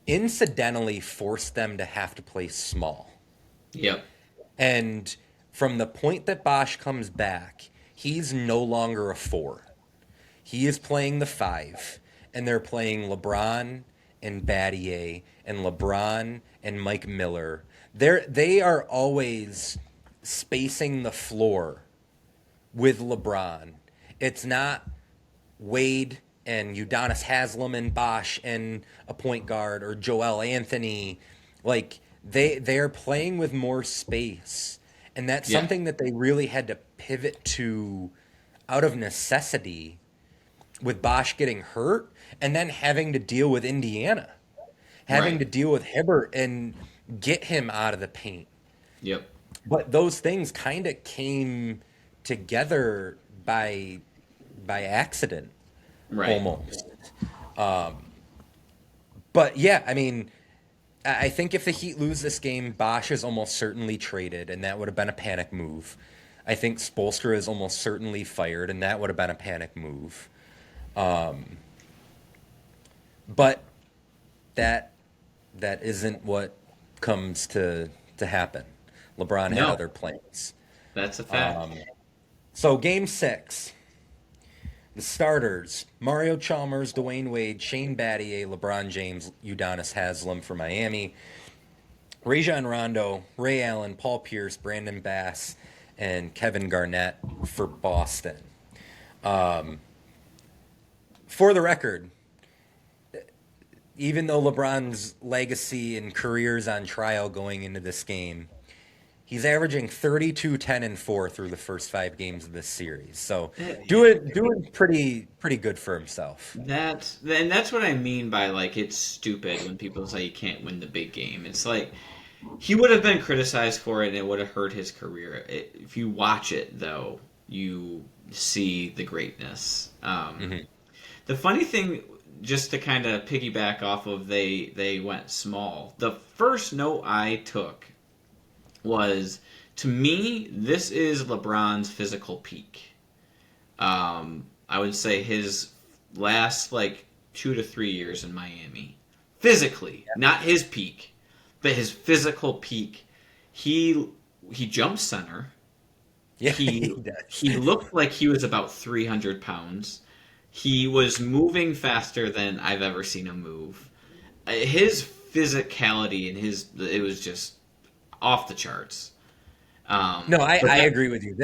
incidentally forced them to have to play small. Yep. And from the point that Bosh comes back, he's no longer a 4. He is playing the 5, and they're playing LeBron and Battier and LeBron and Mike Miller. They are always spacing the floor with LeBron. It's not Wade and Udonis Haslem and Bosh and a point guard or Joel Anthony. Like they're playing with more space. And that's something that they really had to pivot to out of necessity with Bosh getting hurt and then having to deal with Indiana. Having to deal with Hibbert and get him out of the paint. Yep. But those things kind of came together by accident, almost. But yeah, I mean, I think if the Heat lose this game, Bosh is almost certainly traded, and that would have been a panic move. I think Spoelstra is almost certainly fired, and that would have been a panic move. But that isn't what comes to happen. LeBron had other plans. That's a fact. So Game 6, the starters, Mario Chalmers, Dwayne Wade, Shane Battier, LeBron James, Udonis Haslem for Miami, Rajon Rondo, Ray Allen, Paul Pierce, Brandon Bass, and Kevin Garnett for Boston. For the record, even though LeBron's legacy and career is on trial going into this game, he's averaging 32, 10, and 4 through the first 5 games of this series. So doing pretty good for himself. That's what I mean by, like, it's stupid when people say you can't win the big game. It's like he would have been criticized for it and it would have hurt his career. If you watch it, though, you see the greatness. The funny thing, just to kind of piggyback off of they went small, the first note I took was, to me, this is LeBron's physical peak. I would say his last 2 to 3 years in Miami. Physically, not his peak, but his physical peak. He jumped center. Yeah, he looked like he was about 300 pounds. He was moving faster than I've ever seen him move. His physicality and it was just off the charts. No, I agree with you.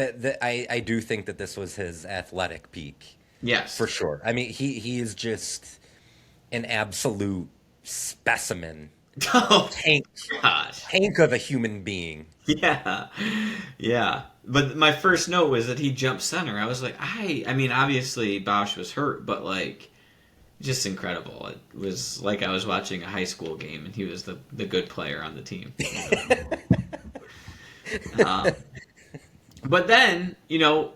I do think that this was his athletic peak. Yes, for sure. I mean, he is just an absolute specimen. Tank of a human being. Yeah. But my first note was that he jumped center. I was like, I mean, obviously Bosh was hurt, but just incredible. It was like I was watching a high school game, and he was the good player on the team. But then,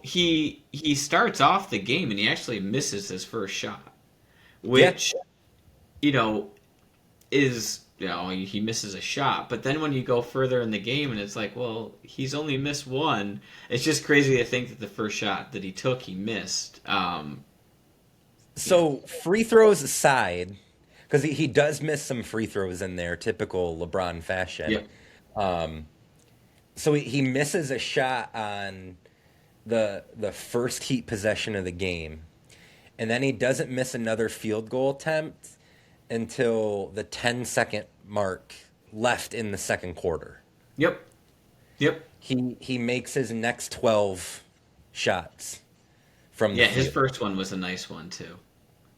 he starts off the game and he actually misses his first shot, which, is, he misses a shot. But then when you go further in the game and it's like, well, he's only missed one. It's just crazy to think that the first shot that he took, he missed. So free throws aside, because he does miss some free throws in there, typical LeBron fashion. Yep. So he misses a shot on the first Heat possession of the game, and then he doesn't miss another field goal attempt until the 10-second mark left in the second quarter. Yep. He makes his next 12 shots from the field. His first one was a nice one too.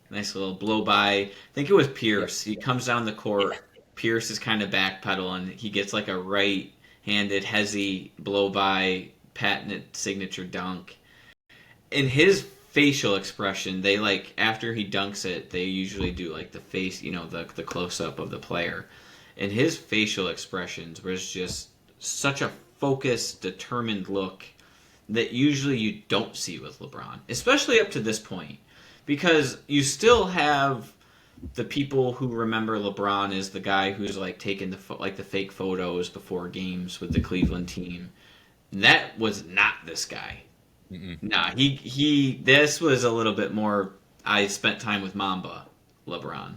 Nice little blow by. I think it was Pierce. He comes down the court. Pierce is kind of backpedaling. He gets like a right-handed hezzy blow by, patented signature dunk. In his facial expression, they after he dunks it, they usually do the face, the close up of the player. And his facial expressions was just such a focused, determined look that usually you don't see with LeBron, especially up to this point, because you still have the people who remember LeBron as the guy who's taking the fake photos before games with the Cleveland team. That was not this guy. Nah, this was a little bit more, I spent time with Mamba, LeBron.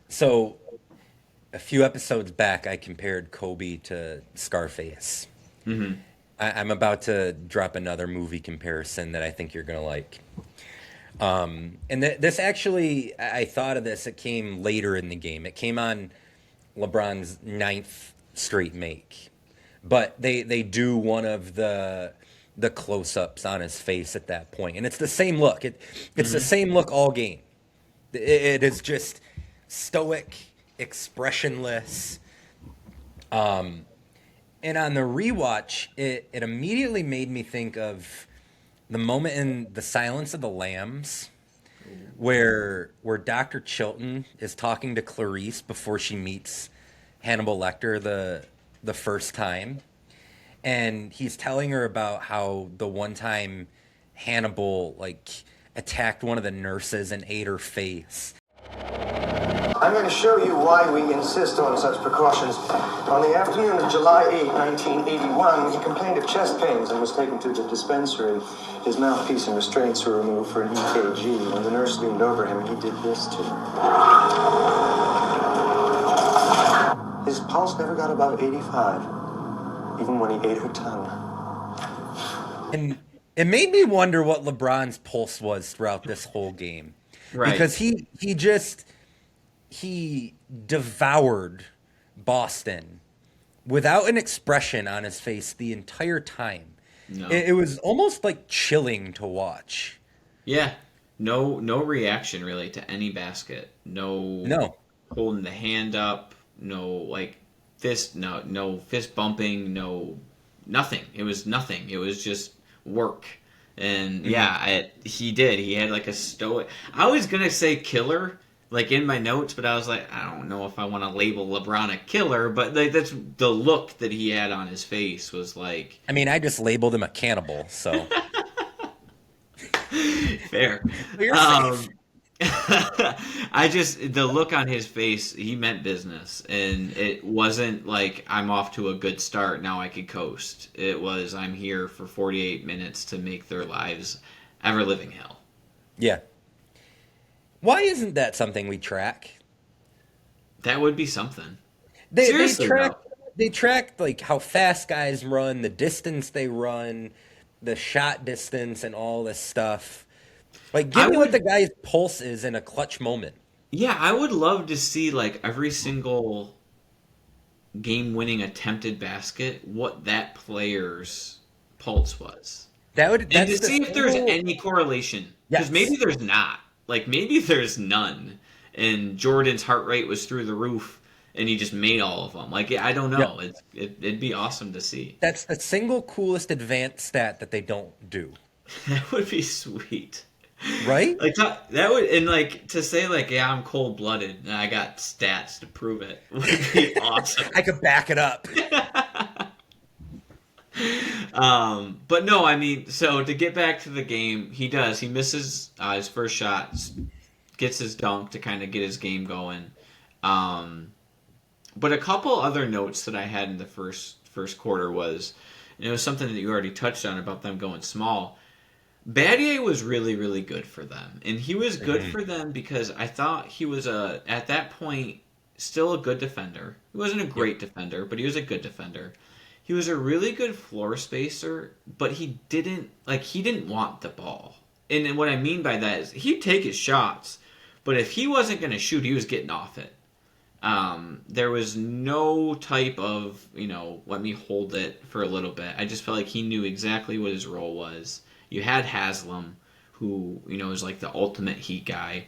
So, a few episodes back, I compared Kobe to Scarface. I'm about to drop another movie comparison that I think you're going to like. This actually, I thought of this. It came later in the game. It came on LeBron's ninth straight make, but they do one of the close-ups on his face at that point, and it's the same look. It's the same look all game. It is just stoic, expressionless. And on the rewatch, it immediately made me think of the moment in The Silence of the Lambs where Dr. Chilton is talking to Clarice before she meets Hannibal Lecter the first time. And he's telling her about how the one time Hannibal attacked one of the nurses and ate her face. I'm going to show you why we insist on such precautions. On the afternoon of July 8, 1981, he complained of chest pains and was taken to the dispensary. His mouthpiece and restraints were removed for an EKG. When the nurse leaned over him, he did this to her. His pulse never got above 85, even when he ate her tongue. And it made me wonder what LeBron's pulse was throughout this whole game. Right. Because he devoured Boston without an expression on his face the entire time. No. It was almost chilling to watch. Yeah. No reaction really to any basket. No holding the hand up, no fist bumping, nothing. It was nothing. It was just work. And he did. He had a stoic. I was gonna say killer, in my notes, but I was like, I don't know if I want to label LeBron a killer, but that's the look that he had on his face was like. I mean, I just labeled him a cannibal, so. Fair. You're safe. The look on his face, he meant business, and it wasn't like I'm off to a good start, now I could coast. It was I'm here for 48 minutes to make their lives ever living hell. Yeah. Why isn't that something we track? That would be something. They track how fast guys run, the distance they run, the shot distance, and all this stuff. Give me what the guy's pulse is in a clutch moment. Yeah, I would love to see every single game-winning attempted basket, what that player's pulse was. And to see if there's any correlation. Because maybe there's not. Maybe there's none. And Jordan's heart rate was through the roof, and he just made all of them. I don't know. Yep. It'd be awesome to see. That's the single coolest advanced stat that they don't do. That would be sweet. Right? That would, and to say yeah, I'm cold blooded and I got stats to prove it would be awesome. I could back it up. But no, I mean, so to get back to the game, he misses his first shot, gets his dunk to kind of get his game going. But a couple other notes that I had in the first quarter was, and it was something that you already touched on about them going small. Battier was really, really good for them. And he was good for them because I thought he was, at that point, still a good defender. He wasn't a great defender, but he was a good defender. He was a really good floor spacer, but he didn't want the ball. And what I mean by that is he'd take his shots, but if he wasn't going to shoot, he was getting off it. There was no type of, let me hold it for a little bit. I just felt like he knew exactly what his role was. You had Haslam, who, is the ultimate heat guy.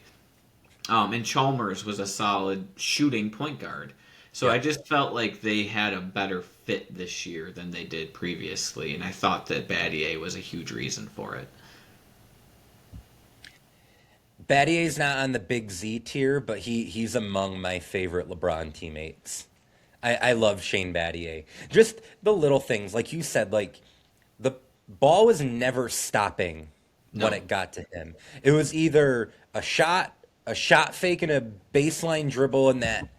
And Chalmers was a solid shooting point guard. So I just felt like they had a better fit this year than they did previously. And I thought that Battier was a huge reason for it. Battier's not on the big Z tier, but he's among my favorite LeBron teammates. I love Shane Battier. Just the little things, like you said, the ball was never stopping when it got to him. It was either a shot fake and a baseline dribble and that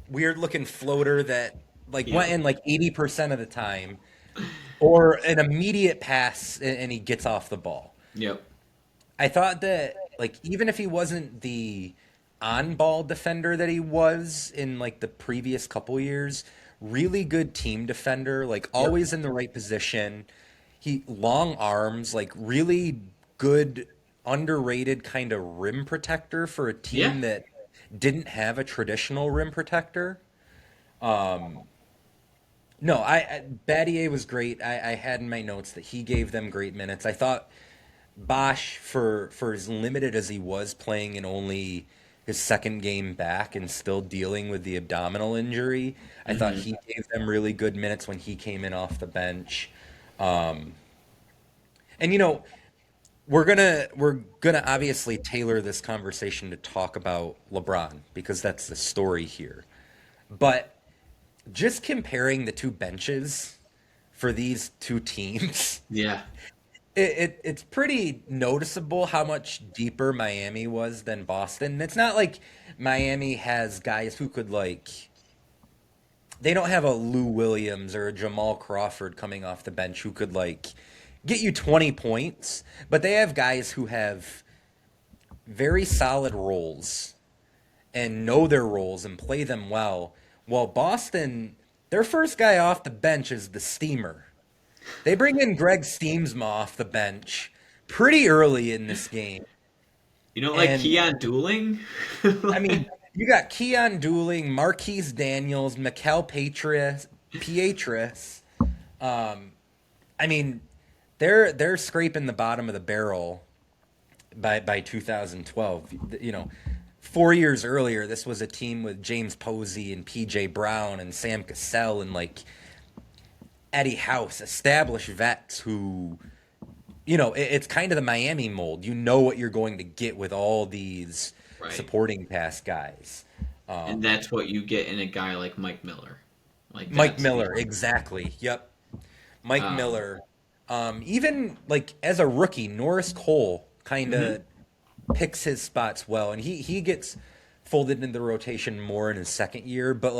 weird looking floater that went in 80% of the time, or an immediate pass and he gets off the ball. Yep. I thought that even if he wasn't the on-ball defender that he was in the previous couple years, really good team defender, always in the right position. He long arms, really good underrated kind of rim protector for a team that didn't have a traditional rim protector. No, Battier was great. I had in my notes that he gave them great minutes. I thought Bosch, for as limited as he was playing in only his second game back and still dealing with the abdominal injury, I thought he gave them really good minutes when he came in off the bench. And we're gonna obviously tailor this conversation to talk about LeBron because that's the story here. But just comparing the two benches for these two teams, Yeah. it's pretty noticeable how much deeper Miami was than Boston. It's not like Miami has guys who could they don't have a Lou Williams or a Jamal Crawford coming off the bench who could get you 20 points, but they have guys who have very solid roles and know their roles and play them well. While Boston, their first guy off the bench is the steamer. They bring in Greg Steamsma off the bench pretty early in this game. You don't like Keon Dooling? I mean, you got Keon Dooling, Marquise Daniels, Mikal Pietris. I mean, they're scraping the bottom of the barrel by 2012. 4 years earlier, this was a team with James Posey and P.J. Brown and Sam Cassell and Eddie House, established vets who, it's kind of the Miami mold. You know what you're going to get with all these supporting cast guys. And that's what you get in a guy like Mike Miller. Mike Miller, exactly. Yep. Mike Miller. Even as a rookie, Norris Cole kind of picks his spots well, and he gets folded into the rotation more in his second year. But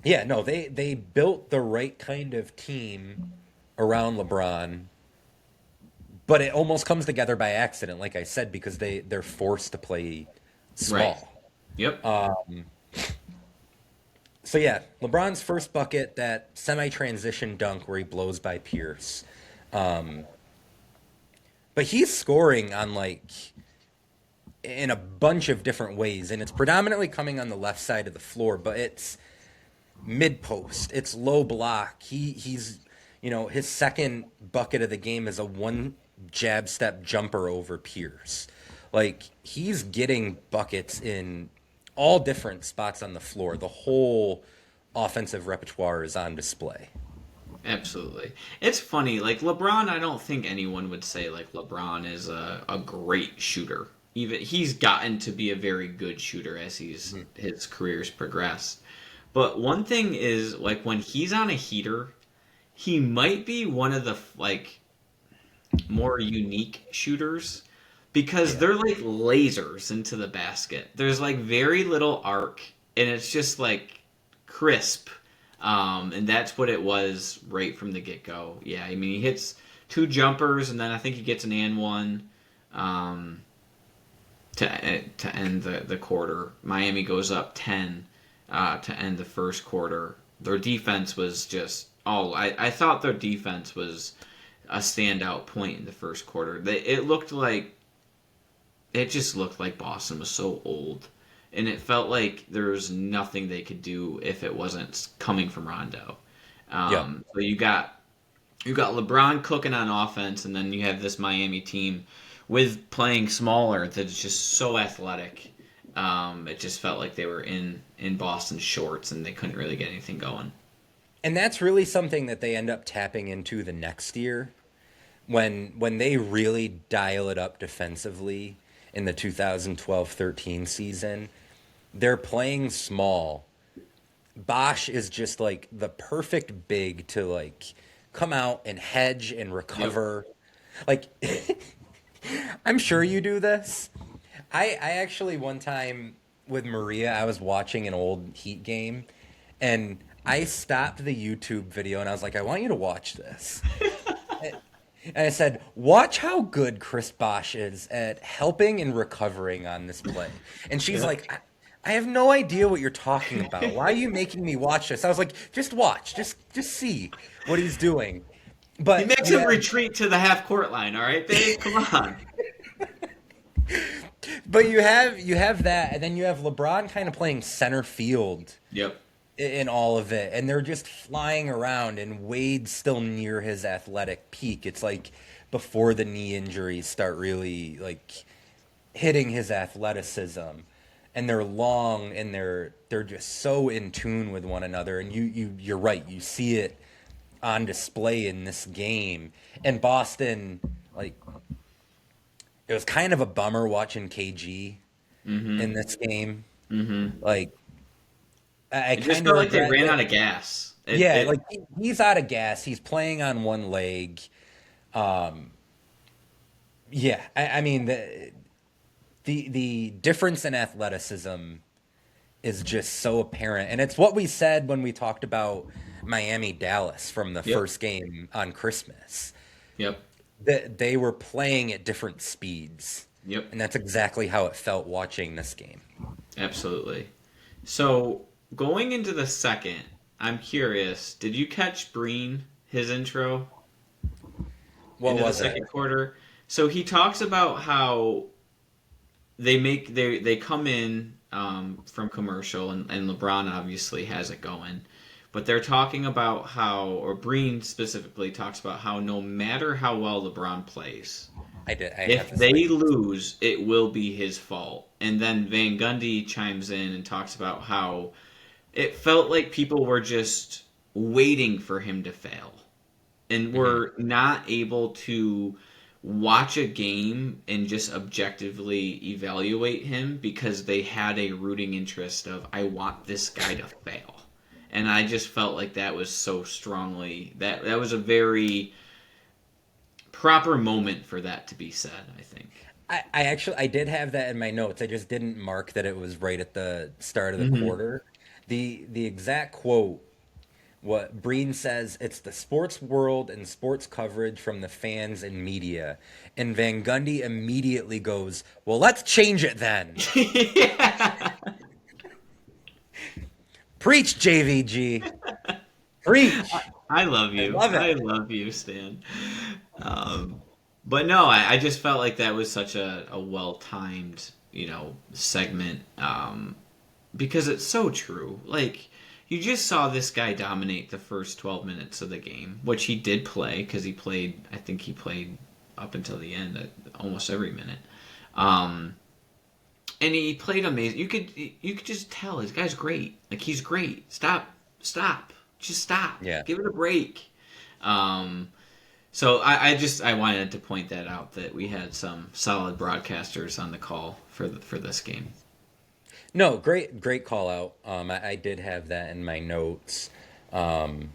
they built the right kind of team around LeBron, but it almost comes together by accident, like I said, because they're forced to play small. Right. Yep. So yeah, LeBron's first bucket, that semi-transition dunk where he blows by Pierce. But he's scoring on in a bunch of different ways, and it's predominantly coming on the left side of the floor, but it's mid post, it's low block. He's his second bucket of the game is a one jab step jumper over Pierce. He's getting buckets in all different spots on the floor. The whole offensive repertoire is on display. Absolutely. It's funny, LeBron, I don't think anyone would say LeBron is a great shooter. Even he's gotten to be a very good shooter as his career's progressed. But one thing is when he's on a heater, he might be one of the more unique shooters because they're lasers into the basket. There's very little arc, and it's just crisp. And that's what it was right from the get-go. Yeah, I mean, he hits 2 jumpers, and then I think he gets an and one to end the quarter. Miami goes up 10 to end the first quarter. Their defense was just... I thought their defense was a standout point in the first quarter. It just looked like Boston was so old. And it felt like there was nothing they could do if it wasn't coming from Rondo. So you got LeBron cooking on offense, and then you have this Miami team with playing smaller that's just so athletic. It just felt like they were in Boston's shorts, and they couldn't really get anything going. And that's really something that they end up tapping into the next year when they really dial it up defensively in the 2012-13 season. They're playing small. Bosch is just the perfect big to come out and hedge and recover. I'm sure you do this. I actually one time with Maria, I was watching an old Heat game, and I stopped the YouTube video and I was like, I want you to watch this. And I said, watch how good Chris Bosh is at helping and recovering on this play. And she's like, I have no idea what you're talking about. Why are you making me watch this? I was like, just watch. Just see what he's doing. But He makes him retreat to the half-court line, all right, babe? Come on. But you have that, and then you have LeBron kind of playing center field Yep. in all of it, and they're just flying around, and Wade's still near his athletic peak. It's like before the knee injuries start really like hitting his athleticism, and they're long, and they're just so in tune with one another, and you're right, you see it on display in this game. And Boston, like, it was kind of a bummer watching KG in this game. Like, I It just kind felt of like they ran out of gas. He's out of gas. He's playing on one leg. I mean the difference in athleticism is just so apparent, and it's what we said when we talked about Miami Dallas from the first game on Christmas. Yep. That they were playing at different speeds. Yep. And that's exactly how it felt watching this game. Absolutely. So going into the second, I'm curious. Did you catch Breen, his intro? What into was the it? second quarter? So he talks about how they come in from commercial, and LeBron obviously has it going. But they're talking about how, or Breen specifically talks about how no matter how well LeBron plays, if they lose, it will be his fault. And then Van Gundy chimes in and talks about how it felt like people were just waiting for him to fail. And were not able to watch a game and just objectively evaluate him because they had a rooting interest of, I want this guy to fail. And I just felt like that was so strongly, that was a very proper moment for that to be said, I think. I did have that in my notes. I just didn't mark that it was right at the start of the quarter. The exact quote, what Breen says, it's the sports world and sports coverage from the fans and media. And Van Gundy immediately goes, well, let's change it then. Preach, JVG. Preach. I love you. I love you, Stan. But no, I just felt like that was such a well-timed, segment. Because it's so true. Like, you just saw this guy dominate the first 12 minutes of the game, which he did play, because he played up until the end, almost every minute. And he played amazing. You could just tell this guy's great. Like, he's great. Stop. Just stop. Yeah. Give it a break. So I wanted to point that out, that we had some solid broadcasters on the call for this game. No, great call out. I did have that in my notes. And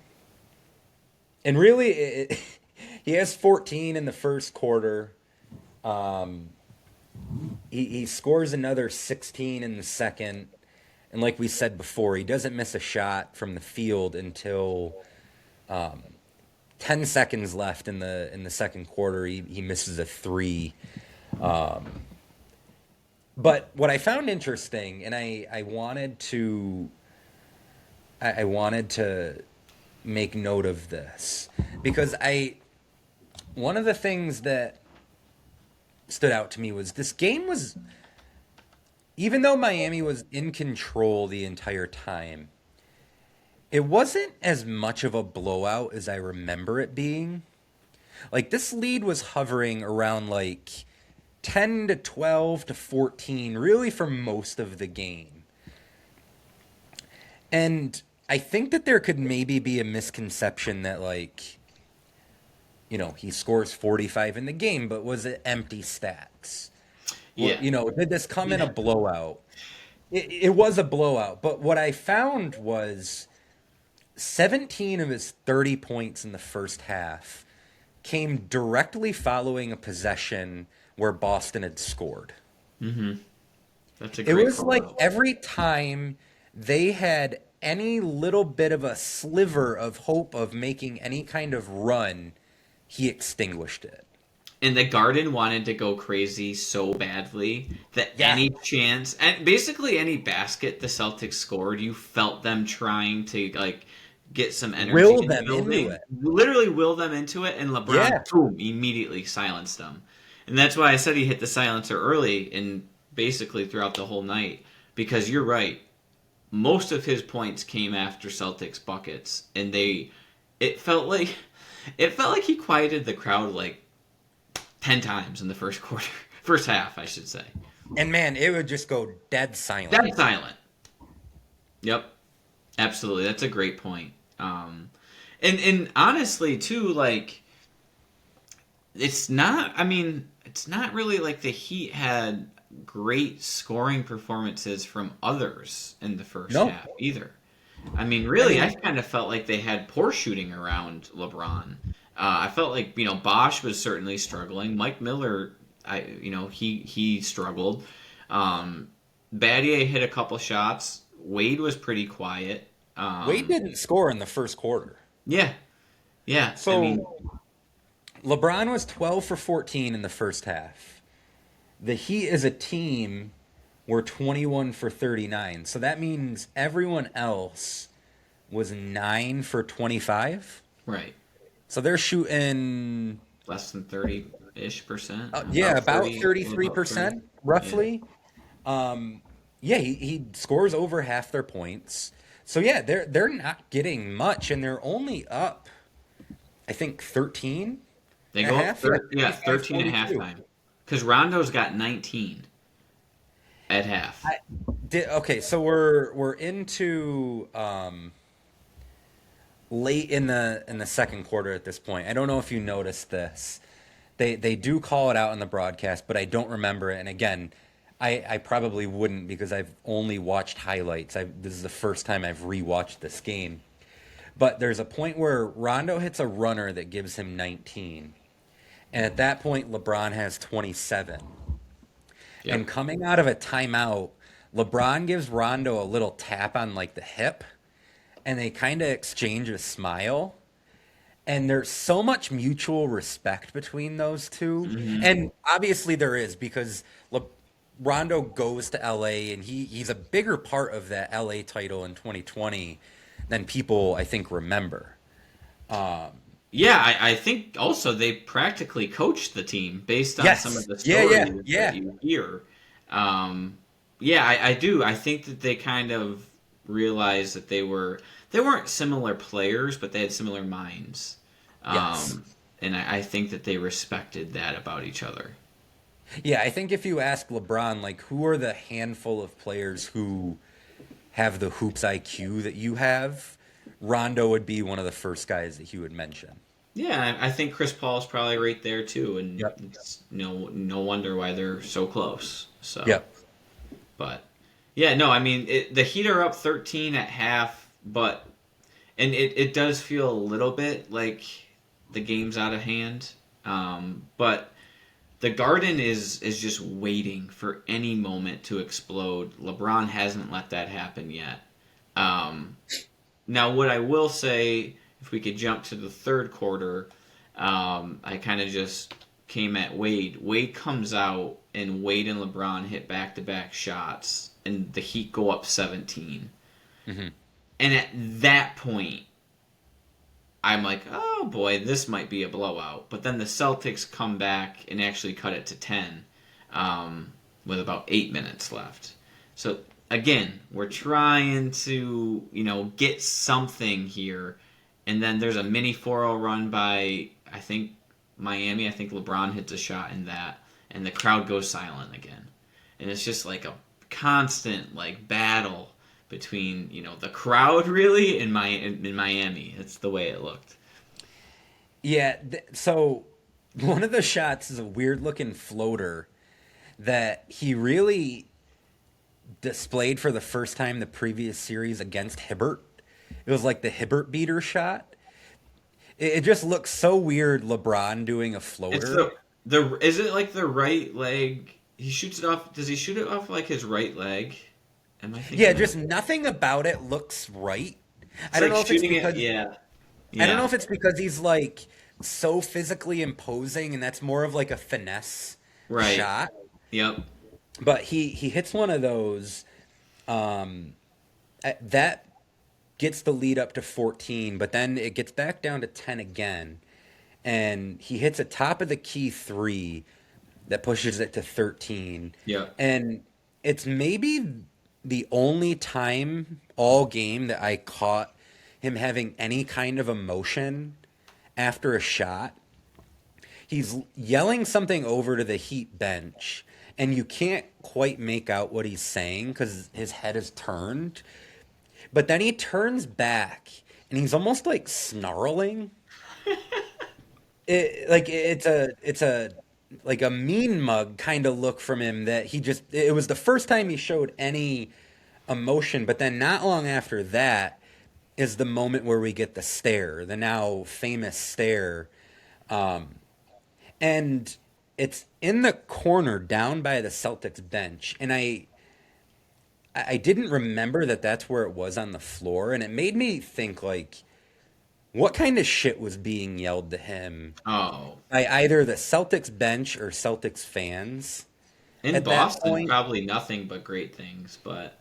really, he has 14 in the first quarter. He scores another 16 in the second. And like we said before, he doesn't miss a shot from the field until 10 seconds left in the second quarter. He misses a three. But what I found interesting, and I wanted to make note of this, because one of the things that stood out to me was this game was, even though Miami was in control the entire time, it wasn't as much of a blowout as I remember it being. Like, this lead was hovering around like 10 to 12 to 14, really, for most of the game. And I think that there could maybe be a misconception that, like, he scores 45 in the game, but was it empty stats? Yeah. Did this come in a blowout? It was a blowout, but what I found was 17 of his 30 points in the first half came directly following a possession where Boston had scored. Mm-hmm. That's a great. It was like every time they had any little bit of a sliver of hope of making any kind of run, he extinguished it. And the Garden wanted to go crazy so badly that any chance, and basically any basket the Celtics scored, you felt them trying to, like, get some energy. Will in the them building. into it. Literally will them into it, and LeBron, boom, immediately silenced them. And that's why I said he hit the silencer early and basically throughout the whole night. Because you're right. Most of his points came after Celtics buckets, and it felt like he quieted the crowd like 10 times in the first half, I should say. And man, it would just go dead silent. Dead silent. Yep, absolutely. That's a great point. And honestly, too, like it's not. I mean, it's not really like the Heat had great scoring performances from others in the first half either. I mean, really, I kind of felt like they had poor shooting around LeBron. I felt like Bosch was certainly struggling. Mike Miller, he struggled. Battier hit a couple shots. Wade was pretty quiet. Wade didn't score in the first quarter. Yeah. So LeBron was 12 for 14 in the first half. The Heat as a team were 21 for 39. So that means everyone else was 9 for 25. Right. So they're shooting less than 30-ish%. About 33%, roughly. Yeah. He scores over half their points. So yeah, they're not getting much, and they're only up, I think, 13. They go up 13 at halftime. Because Rondo's got 19 at half. Okay, so we're into late in the second quarter at this point. I don't know if you noticed this. They do call it out in the broadcast, but I don't remember it. And again, I probably wouldn't because I've only watched highlights. This is the first time I've rewatched this game. But there's a point where Rondo hits a runner that gives him 19. And at that point, LeBron has 27. Yep. And coming out of a timeout, LeBron gives Rondo a little tap on like the hip, and they kind of exchange a smile. And there's so much mutual respect between those two. Mm-hmm. And obviously there is, because Rondo goes to LA, and he's a bigger part of that LA title in 2020 than people, I think, remember. Yeah, I think also they practically coached the team based on some of the stories that you hear. I do. I think that they kind of realized that they weren't similar players, but they had similar minds. Yes. And I think that they respected that about each other. Yeah, I think if you ask LeBron, like, who are the handful of players who have the hoops IQ that you have, Rondo would be one of the first guys that he would mention. Yeah, I think Chris Paul's probably right there too, and it's no wonder why they're so close. So, but yeah, no, I mean the Heat are up 13 at half, and it does feel a little bit like the game's out of hand, but the Garden is just waiting for any moment to explode. LeBron hasn't let that happen yet. Now, what I will say, if we could jump to the third quarter, I kind of just came at Wade. Wade comes out, and Wade and LeBron hit back-to-back shots, and the Heat go up 17. Mm-hmm. And at that point, I'm like, oh boy, this might be a blowout. But then the Celtics come back and actually cut it to 10 with about 8 minutes left. So again, we're trying to, get something here. And then there's a mini 4-0 run by, I think, Miami. I think LeBron hits a shot in that. And the crowd goes silent again. And it's just like a constant battle between, the crowd really in Miami. That's the way it looked. Yeah, so one of the shots is a weird-looking floater that he really displayed for the first time the previous series against Hibbert. It was like the Hibbert beater shot. It just looks so weird, LeBron doing a floater. Is it like the right leg? He shoots it off. Does he shoot it off like his right leg? Am I thinking just nothing about it looks right. I don't know if it's because I don't know if it's because he's so physically imposing, and that's more of like a finesse shot. Yep. But he hits one of those. That gets the lead up to 14, but then it gets back down to 10 again. And he hits a top of the key three that pushes it to 13. Yeah. And it's maybe the only time all game that I caught him having any kind of emotion after a shot. He's yelling something over to the Heat bench, and you can't quite make out what he's saying because his head is turned. But then he turns back, and he's almost like snarling. It's a like a mean mug kind of look from him that it was the first time he showed any emotion, but then not long after that is the moment where we get the stare, the now famous stare. And it's in the corner down by the Celtics bench. And I didn't remember that that's where it was on the floor. And it made me think, like, what kind of shit was being yelled to him Oh. by either the Celtics bench or Celtics fans? In At that Boston, point- probably nothing but great things, but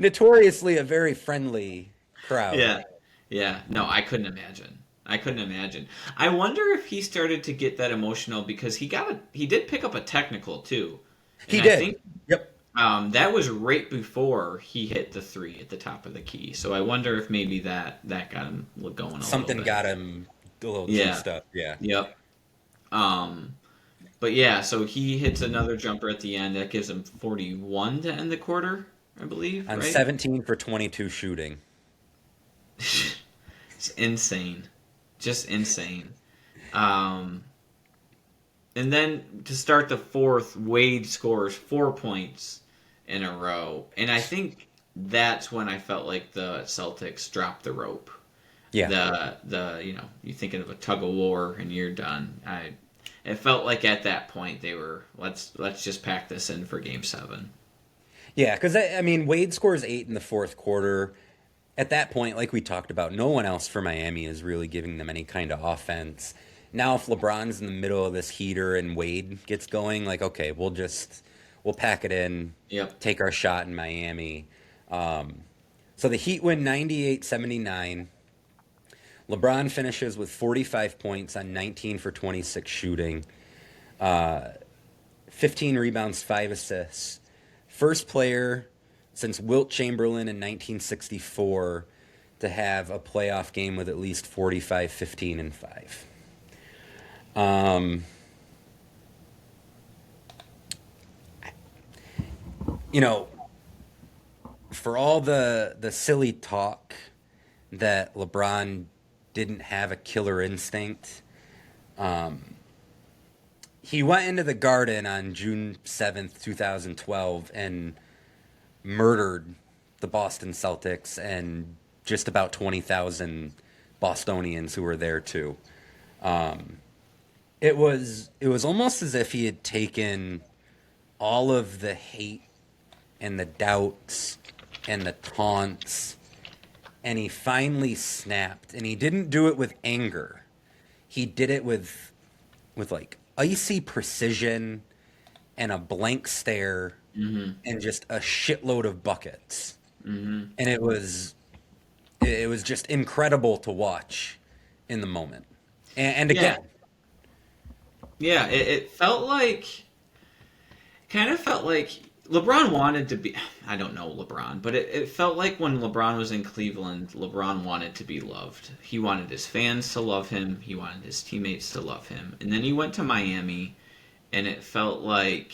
Notoriously a very friendly crowd. yeah. Yeah. No, I couldn't imagine. I wonder if he started to get that emotional because he did pick up a technical too. He And did. I think Yep. that was right before he hit the three at the top of the key. So I wonder if maybe that got him going a Something little bit. got him a little Yeah. juiced up. Yeah. Yep. But yeah, so he hits another jumper at the end. That gives him 41 to end the quarter, I believe. On right? 17 for 22 shooting. It's insane. Just insane. And then to start the fourth, Wade scores 4 points in a row. And I think that's when I felt like the Celtics dropped the rope. Yeah. You thinking of a tug of war and you're done. It felt like at that point they were let's just pack this in for Game 7. Yeah, because, I mean, Wade scores 8 in the fourth quarter. At that point, like we talked about, no one else for Miami is really giving them any kind of offense. Now, if LeBron's in the middle of this heater and Wade gets going, like, okay, we'll pack it in, Yep. take our shot in Miami. So the Heat win 98-79. LeBron finishes with 45 points on 19 for 26 shooting, 15 rebounds, 5 assists. First player since Wilt Chamberlain in 1964 to have a playoff game with at least 45, 15, and 5. For all the silly talk that LeBron didn't have a killer instinct, he went into the Garden on June 7th, 2012, and murdered the Boston Celtics and just about 20,000 Bostonians who were there too. It was almost as if he had taken all of the hate and the doubts and the taunts, and he finally snapped. And he didn't do it with anger. He did it with like icy precision and a blank stare. Mm-hmm. And just a shitload of buckets. Mm-hmm. And it was just incredible to watch in the moment. And again. Yeah, it felt kind of felt like LeBron wanted to be, I don't know LeBron, but it felt like when LeBron was in Cleveland, LeBron wanted to be loved. He wanted his fans to love him. He wanted his teammates to love him. And then he went to Miami, and it felt like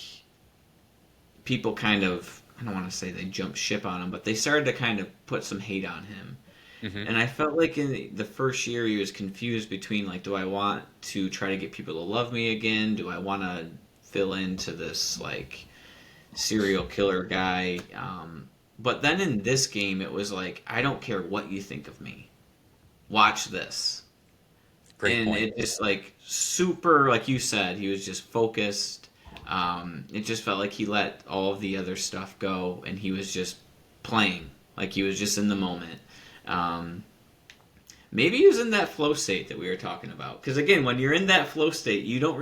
people kind of, I don't want to say they jumped ship on him, but they started to kind of put some hate on him. Mm-hmm. And I felt like in the first year he was confused between, like, do I want to try to get people to love me again? Do I want to fill into this, like, serial killer guy? But then in this game, it was like, I don't care what you think of me. Watch this. Great point. It just, like, super, like you said, he was just focused. It just felt like he let all of the other stuff go, and he was just playing. Like, he was just in the moment. Maybe he was in that flow state that we were talking about. Because, again, when you're in that flow state, you don't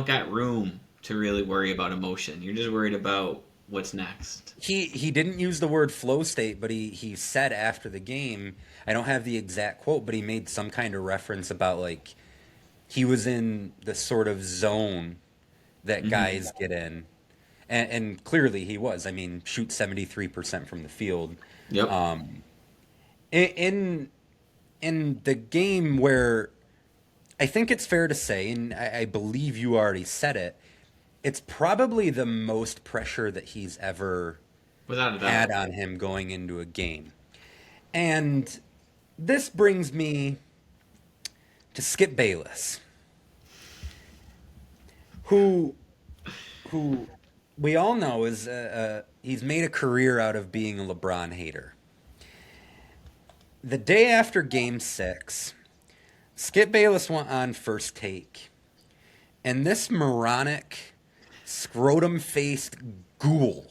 got room to really worry about emotion. You're just worried about what's next. He didn't use the word flow state, but he said after the game, I don't have the exact quote, but he made some kind of reference about like he was in the sort of zone that guys get in. And clearly he was. I mean, shoot 73% from the field. Yep. In the game where I think it's fair to say, and I believe you already said it, it's probably the most pressure that he's ever Without a doubt. had on him going into a game. And this brings me to Skip Bayless, who we all know is he's made a career out of being a LeBron hater. The day after Game 6, Skip Bayless went on First Take, and this moronic, scrotum-faced ghoul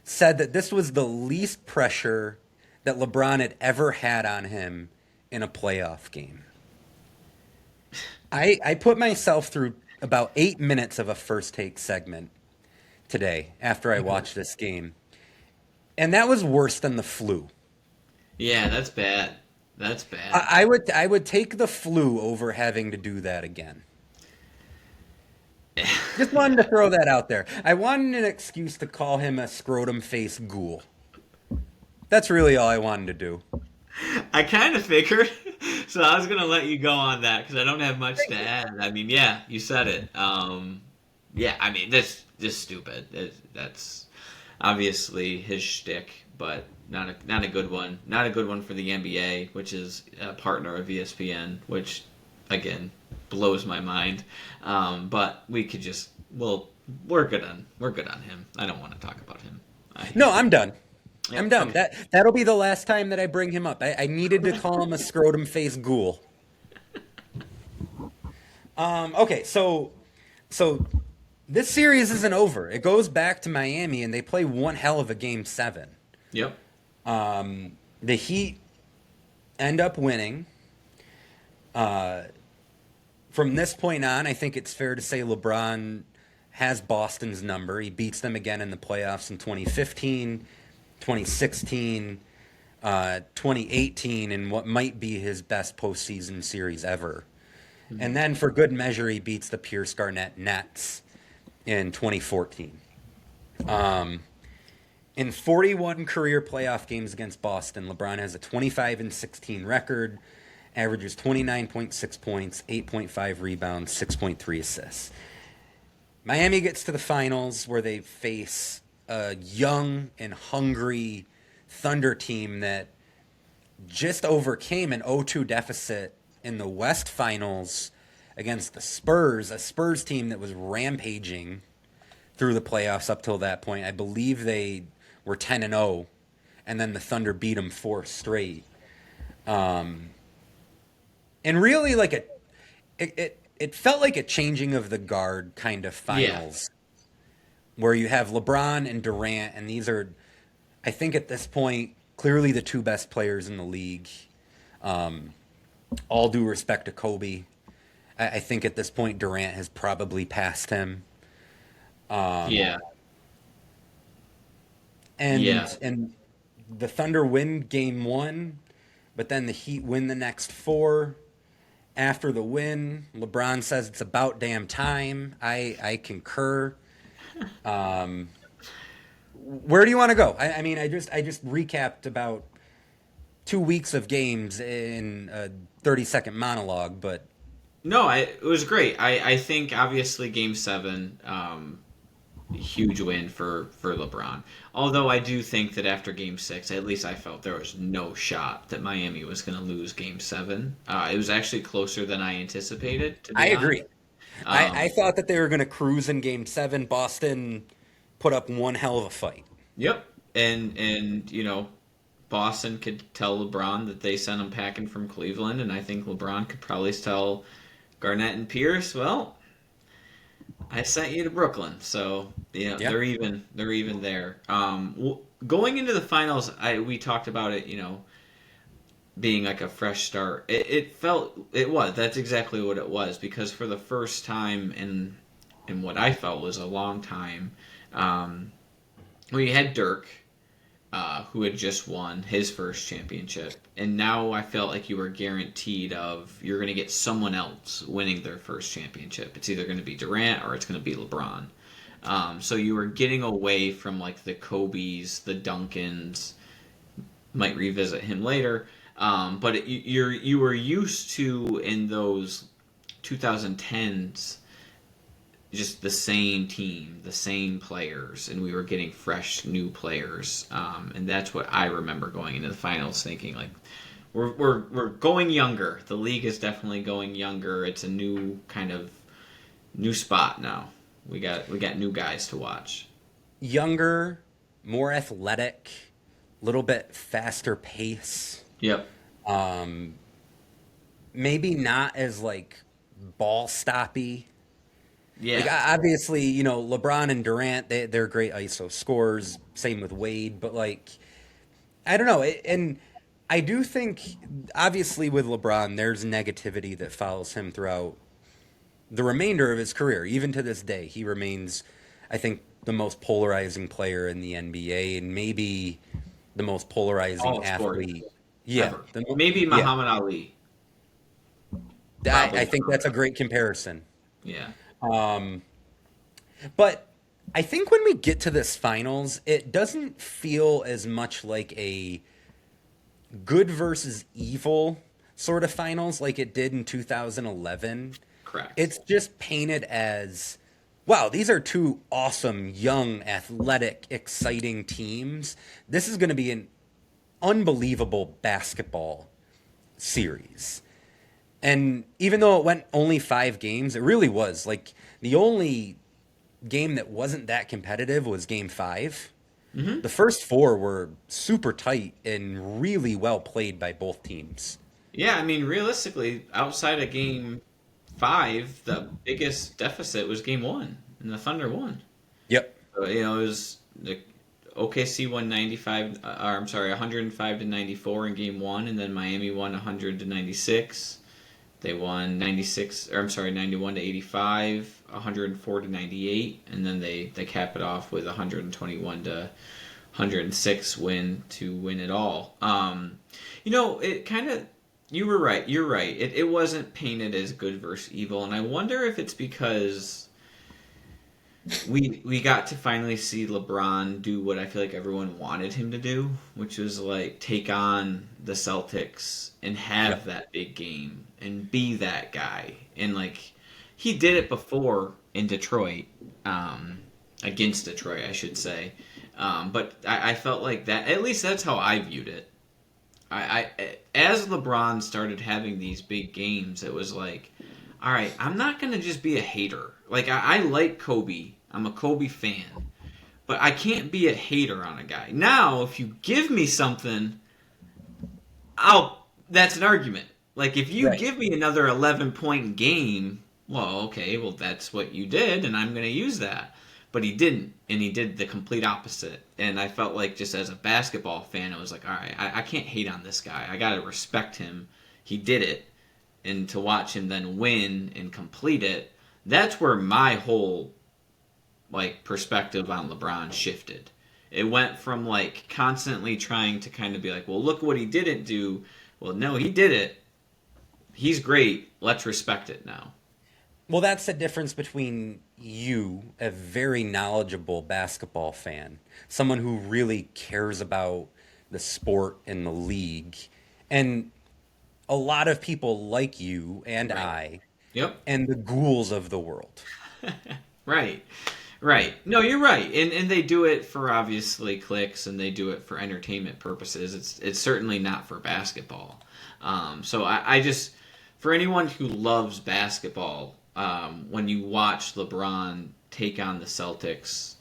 said that this was the least pressure that LeBron had ever had on him in a playoff game. I put myself through about 8 minutes of a First Take segment today after I watched this game, and that was worse than the flu. Yeah, that's bad. That's bad. I would take the flu over having to do that again. Just wanted to throw that out there. I wanted an excuse to call him a scrotum-faced ghoul. That's really all I wanted to do. I kind of figured, so I was going to let you go on that because I don't have much to add. I mean, yeah, you said it. Yeah, I mean, that's just stupid. That's obviously his shtick, but not a good one. Not a good one for the NBA, which is a partner of ESPN, which, again, blows my mind. But we could just, we're good on him. I don't want to talk about him. No, I'm done. Yeah, I'm done. okay. That'll be the last time that I bring him up. I needed to call him a scrotum-faced ghoul. Okay, so this series isn't over. It goes back to Miami, and they play one hell of a Game 7. Yep. The Heat end up winning. From this point on, I think it's fair to say LeBron has Boston's number. He beats them again in the playoffs in 2015, 2016, 2018, in what might be his best postseason series ever. Mm-hmm. And then for good measure, he beats the Pierce Garnett Nets in 2014. In 41 career playoff games against Boston, LeBron has a 25-16 record, averages 29.6 points, 8.5 rebounds, 6.3 assists. Miami gets to the finals where they face a young and hungry Thunder team that just overcame an 0-2 deficit in the West Finals against the Spurs, a Spurs team that was rampaging through the playoffs up till that point. I believe they were 10-0, and then the Thunder beat them 4 straight. And really, like it felt like a changing of the guard kind of finals, where you have LeBron and Durant, and these are, I think at this point, clearly the 2 best players in the league. All due respect to Kobe, I think at this point Durant has probably passed him. And the Thunder win Game 1, but then the Heat win the next 4. After the win, LeBron says it's about damn time. I concur. Where do you want to go? I mean, I just recapped about 2 weeks of games in a 30-second monologue, but no, it was great. I think obviously Game 7, huge win for LeBron. Although I do think that after Game 6, at least I felt there was no shot that Miami was going to lose Game 7. It was actually closer than I anticipated. To be honest. Agree. I thought that they were going to cruise in Game 7. Boston put up one hell of a fight. Yep, and you know, Boston could tell LeBron that they sent him packing from Cleveland, and I think LeBron could probably tell Garnett and Pierce, well, I sent you to Brooklyn, so yeah, yep. They're even there. Going into the finals, we talked about it, you know, being like a fresh start. That's exactly what it was, because for the first time in what I felt was a long time, well, you had Dirk, who had just won his first championship, and now I felt like you were guaranteed you're going to get someone else winning their first championship. It's either going to be Durant or it's going to be LeBron. So you were getting away from like the Kobe's, the Duncans. Might revisit him later, but you were used to in those 2010s just the same team, the same players, and we were getting fresh new players, and that's what I remember going into the finals thinking like we're going younger. The league is definitely going younger. It's a new kind of new spot now. We got new guys to watch. Younger, more athletic, little bit faster pace. Yep. Maybe not as like ball stoppy. Yeah. Like obviously, you know, LeBron and Durant, they're great ISO scorers. Same with Wade, but like, I don't know. And I do think, obviously, with LeBron, there's negativity that follows him throughout the remainder of his career. Even to this day, he remains, I think, the most polarizing player in the NBA, and maybe the most polarizing athlete. Yeah, Maybe Muhammad Ali. I think that's a great comparison. Yeah. But I think when we get to this finals, it doesn't feel as much like a good versus evil sort of finals like it did in 2011. Correct. It's just painted as, wow, these are two awesome, young, athletic, exciting teams. This is going to be an unbelievable basketball series. And even though it went only 5 games, it really was. Like, the only game that wasn't that competitive was Game 5. Mm-hmm. The first 4 were super tight and really well played by both teams. Yeah, I mean, realistically, outside of Game 5, the biggest deficit was Game 1, and the Thunder won. Yep. So, you know, it was the OKC won 105 to 94 in Game 1, and then Miami won 100 to 96. They won 91 to 85, 104 to 98, and then they cap it off with 121 to 106 win to win it all. You know, it kind of, you were right. You're right. It wasn't painted as good versus evil, and I wonder if it's because we got to finally see LeBron do what I feel like everyone wanted him to do, which was like take on the Celtics and have that big game and be that guy. And like he did it before in Detroit, against Detroit, I should say. But I felt like that, at least that's how I viewed it. I as LeBron started having these big games, it was like, all right, I'm not going to just be a hater. Like, I like Kobe. I'm a Kobe fan. But I can't be a hater on a guy. Now, if you give me something, that's an argument. Like, if you give me another 11-point game, well, okay, well, that's what you did, and I'm going to use that. But he didn't, and he did the complete opposite. And I felt like just as a basketball fan, it was like, all right, I can't hate on this guy. I got to respect him. He did it. And to watch him then win and complete it, that's where my whole like perspective on LeBron shifted. It went from like constantly trying to kind of be like, well, look what he didn't do. Well, no, he did it. He's great. Let's respect it now. Well, that's the difference between you, a very knowledgeable basketball fan, someone who really cares about the sport and the league, and a lot of people like you and I, and the ghouls of the world. Right. No, you're right. And they do it for obviously clicks, and they do it for entertainment purposes. It's certainly not for basketball. So I just, for anyone who loves basketball, when you watch LeBron take on the Celtics,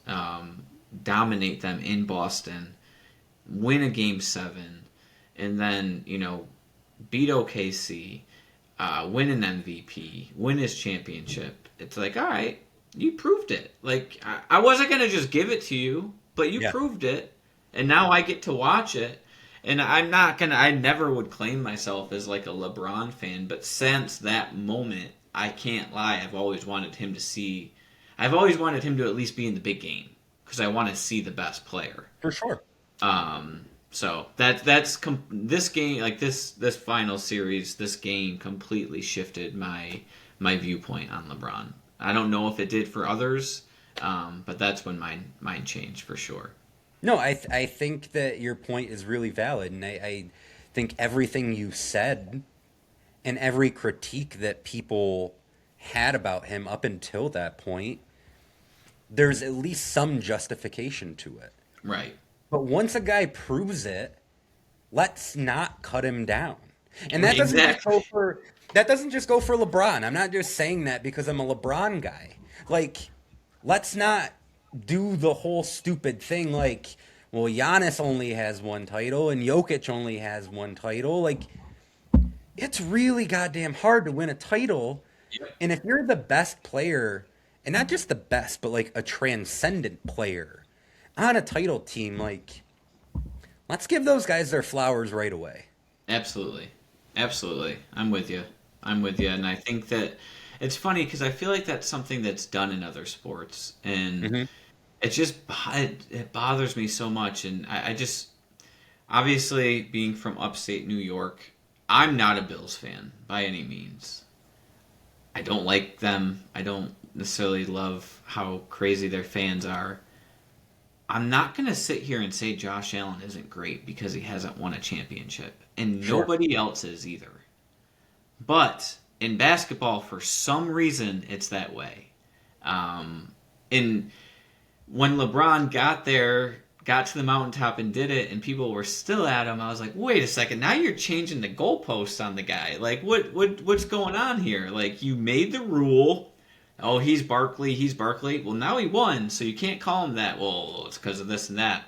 dominate them in Boston, win a Game 7, and then, you know, beat OKC, win an MVP, win his championship. It's like, all right, you proved it. Like, I wasn't going to just give it to you, but you proved it, and now I get to watch it. And I never would claim myself as like a LeBron fan, but since that moment, I can't lie, I've always wanted him to at least be in the big game. because I want to see the best player. For sure. So this game, like this final series, this game completely shifted my viewpoint on LeBron. I don't know if it did for others, but that's when mine changed for sure. No, I think that your point is really valid, and I think everything you said and every critique that people had about him up until that point, there's at least some justification to it. Right. But once a guy proves it, let's not cut him down. And that doesn't just go for LeBron. I'm not just saying that because I'm a LeBron guy. Like, let's not do the whole stupid thing like, well, Giannis only has one title and Jokic only has one title. Like, it's really goddamn hard to win a title. Yep. And if you're the best player, and not just the best, but like a transcendent player on a title team, like, let's give those guys their flowers right away. Absolutely. I'm with you. And I think that it's funny because I feel like that's something that's done in other sports. And it just it bothers me so much. And I just, obviously, being from upstate New York, I'm not a Bills fan by any means. I don't like them. I don't necessarily love how crazy their fans are. I'm not going to sit here and say Josh Allen isn't great because he hasn't won a championship. And nobody else is either. But in basketball, for some reason, it's that way. And when LeBron got to the mountaintop and did it, and people were still at him, I was like, wait a second, now you're changing the goalposts on the guy. Like, what's going on here? Like, you made the rule. Oh, he's Barkley. Well, now he won, so you can't call him that. Well, it's because of this and that.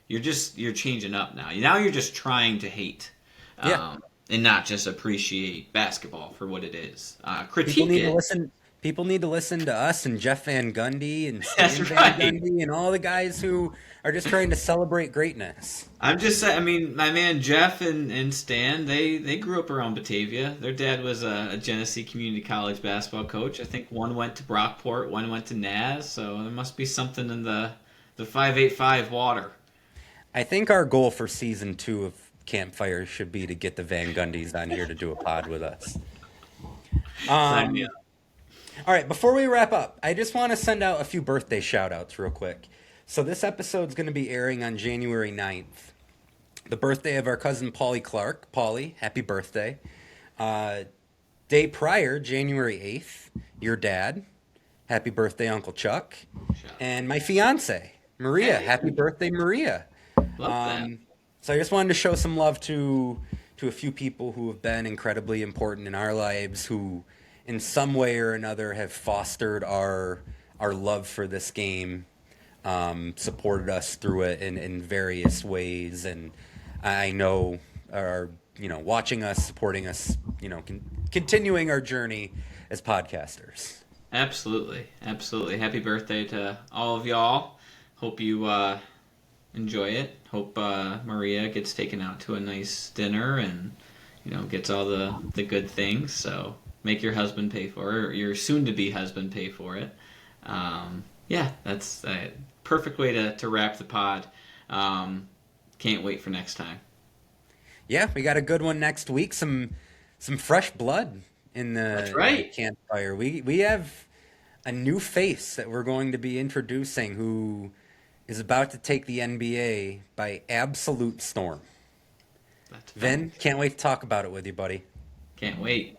You're changing up now. Now you're just trying to hate, and not just appreciate basketball for what it is. Critique People need to listen to us and Jeff Van Gundy and Stan Van right. Gundy and all the guys who are just trying to celebrate greatness. I'm just saying, I mean, my man Jeff and Stan, they grew up around Batavia. Their dad was a Genesee Community College basketball coach. I think one went to Brockport, one went to Naz, so there must be something in the 585 water. I think our goal for season 2 of Campfire should be to get the Van Gundys on here to do a pod with us. Sign me up. All right, before we wrap up, I just want to send out a few birthday shout-outs real quick. So this episode's going to be airing on January 9th, the birthday of our cousin Paulie Clark. Paulie, happy birthday. Day prior, January 8th, your dad. Happy birthday, Uncle Chuck. And my fiance, Maria. Happy birthday, Maria. Love that. So I just wanted to show some love to a few people who have been incredibly important in our lives, who in some way or another have fostered our love for this game, supported us through it in various ways, and I know are watching us, supporting us, continuing our journey as podcasters. Absolutely. Happy birthday to all of y'all. Hope you enjoy it. Hope Maria gets taken out to a nice dinner and gets all the good things. So make your husband pay for it, or your soon-to-be husband pay for it. That's a perfect way to wrap the pod. Can't wait for next time. Yeah, we got a good one next week. Some fresh blood in the, That's right. in the Campfire. We have a new face that we're going to be introducing who is about to take the NBA by absolute storm. Vin, can't wait to talk about it with you, buddy. Can't wait.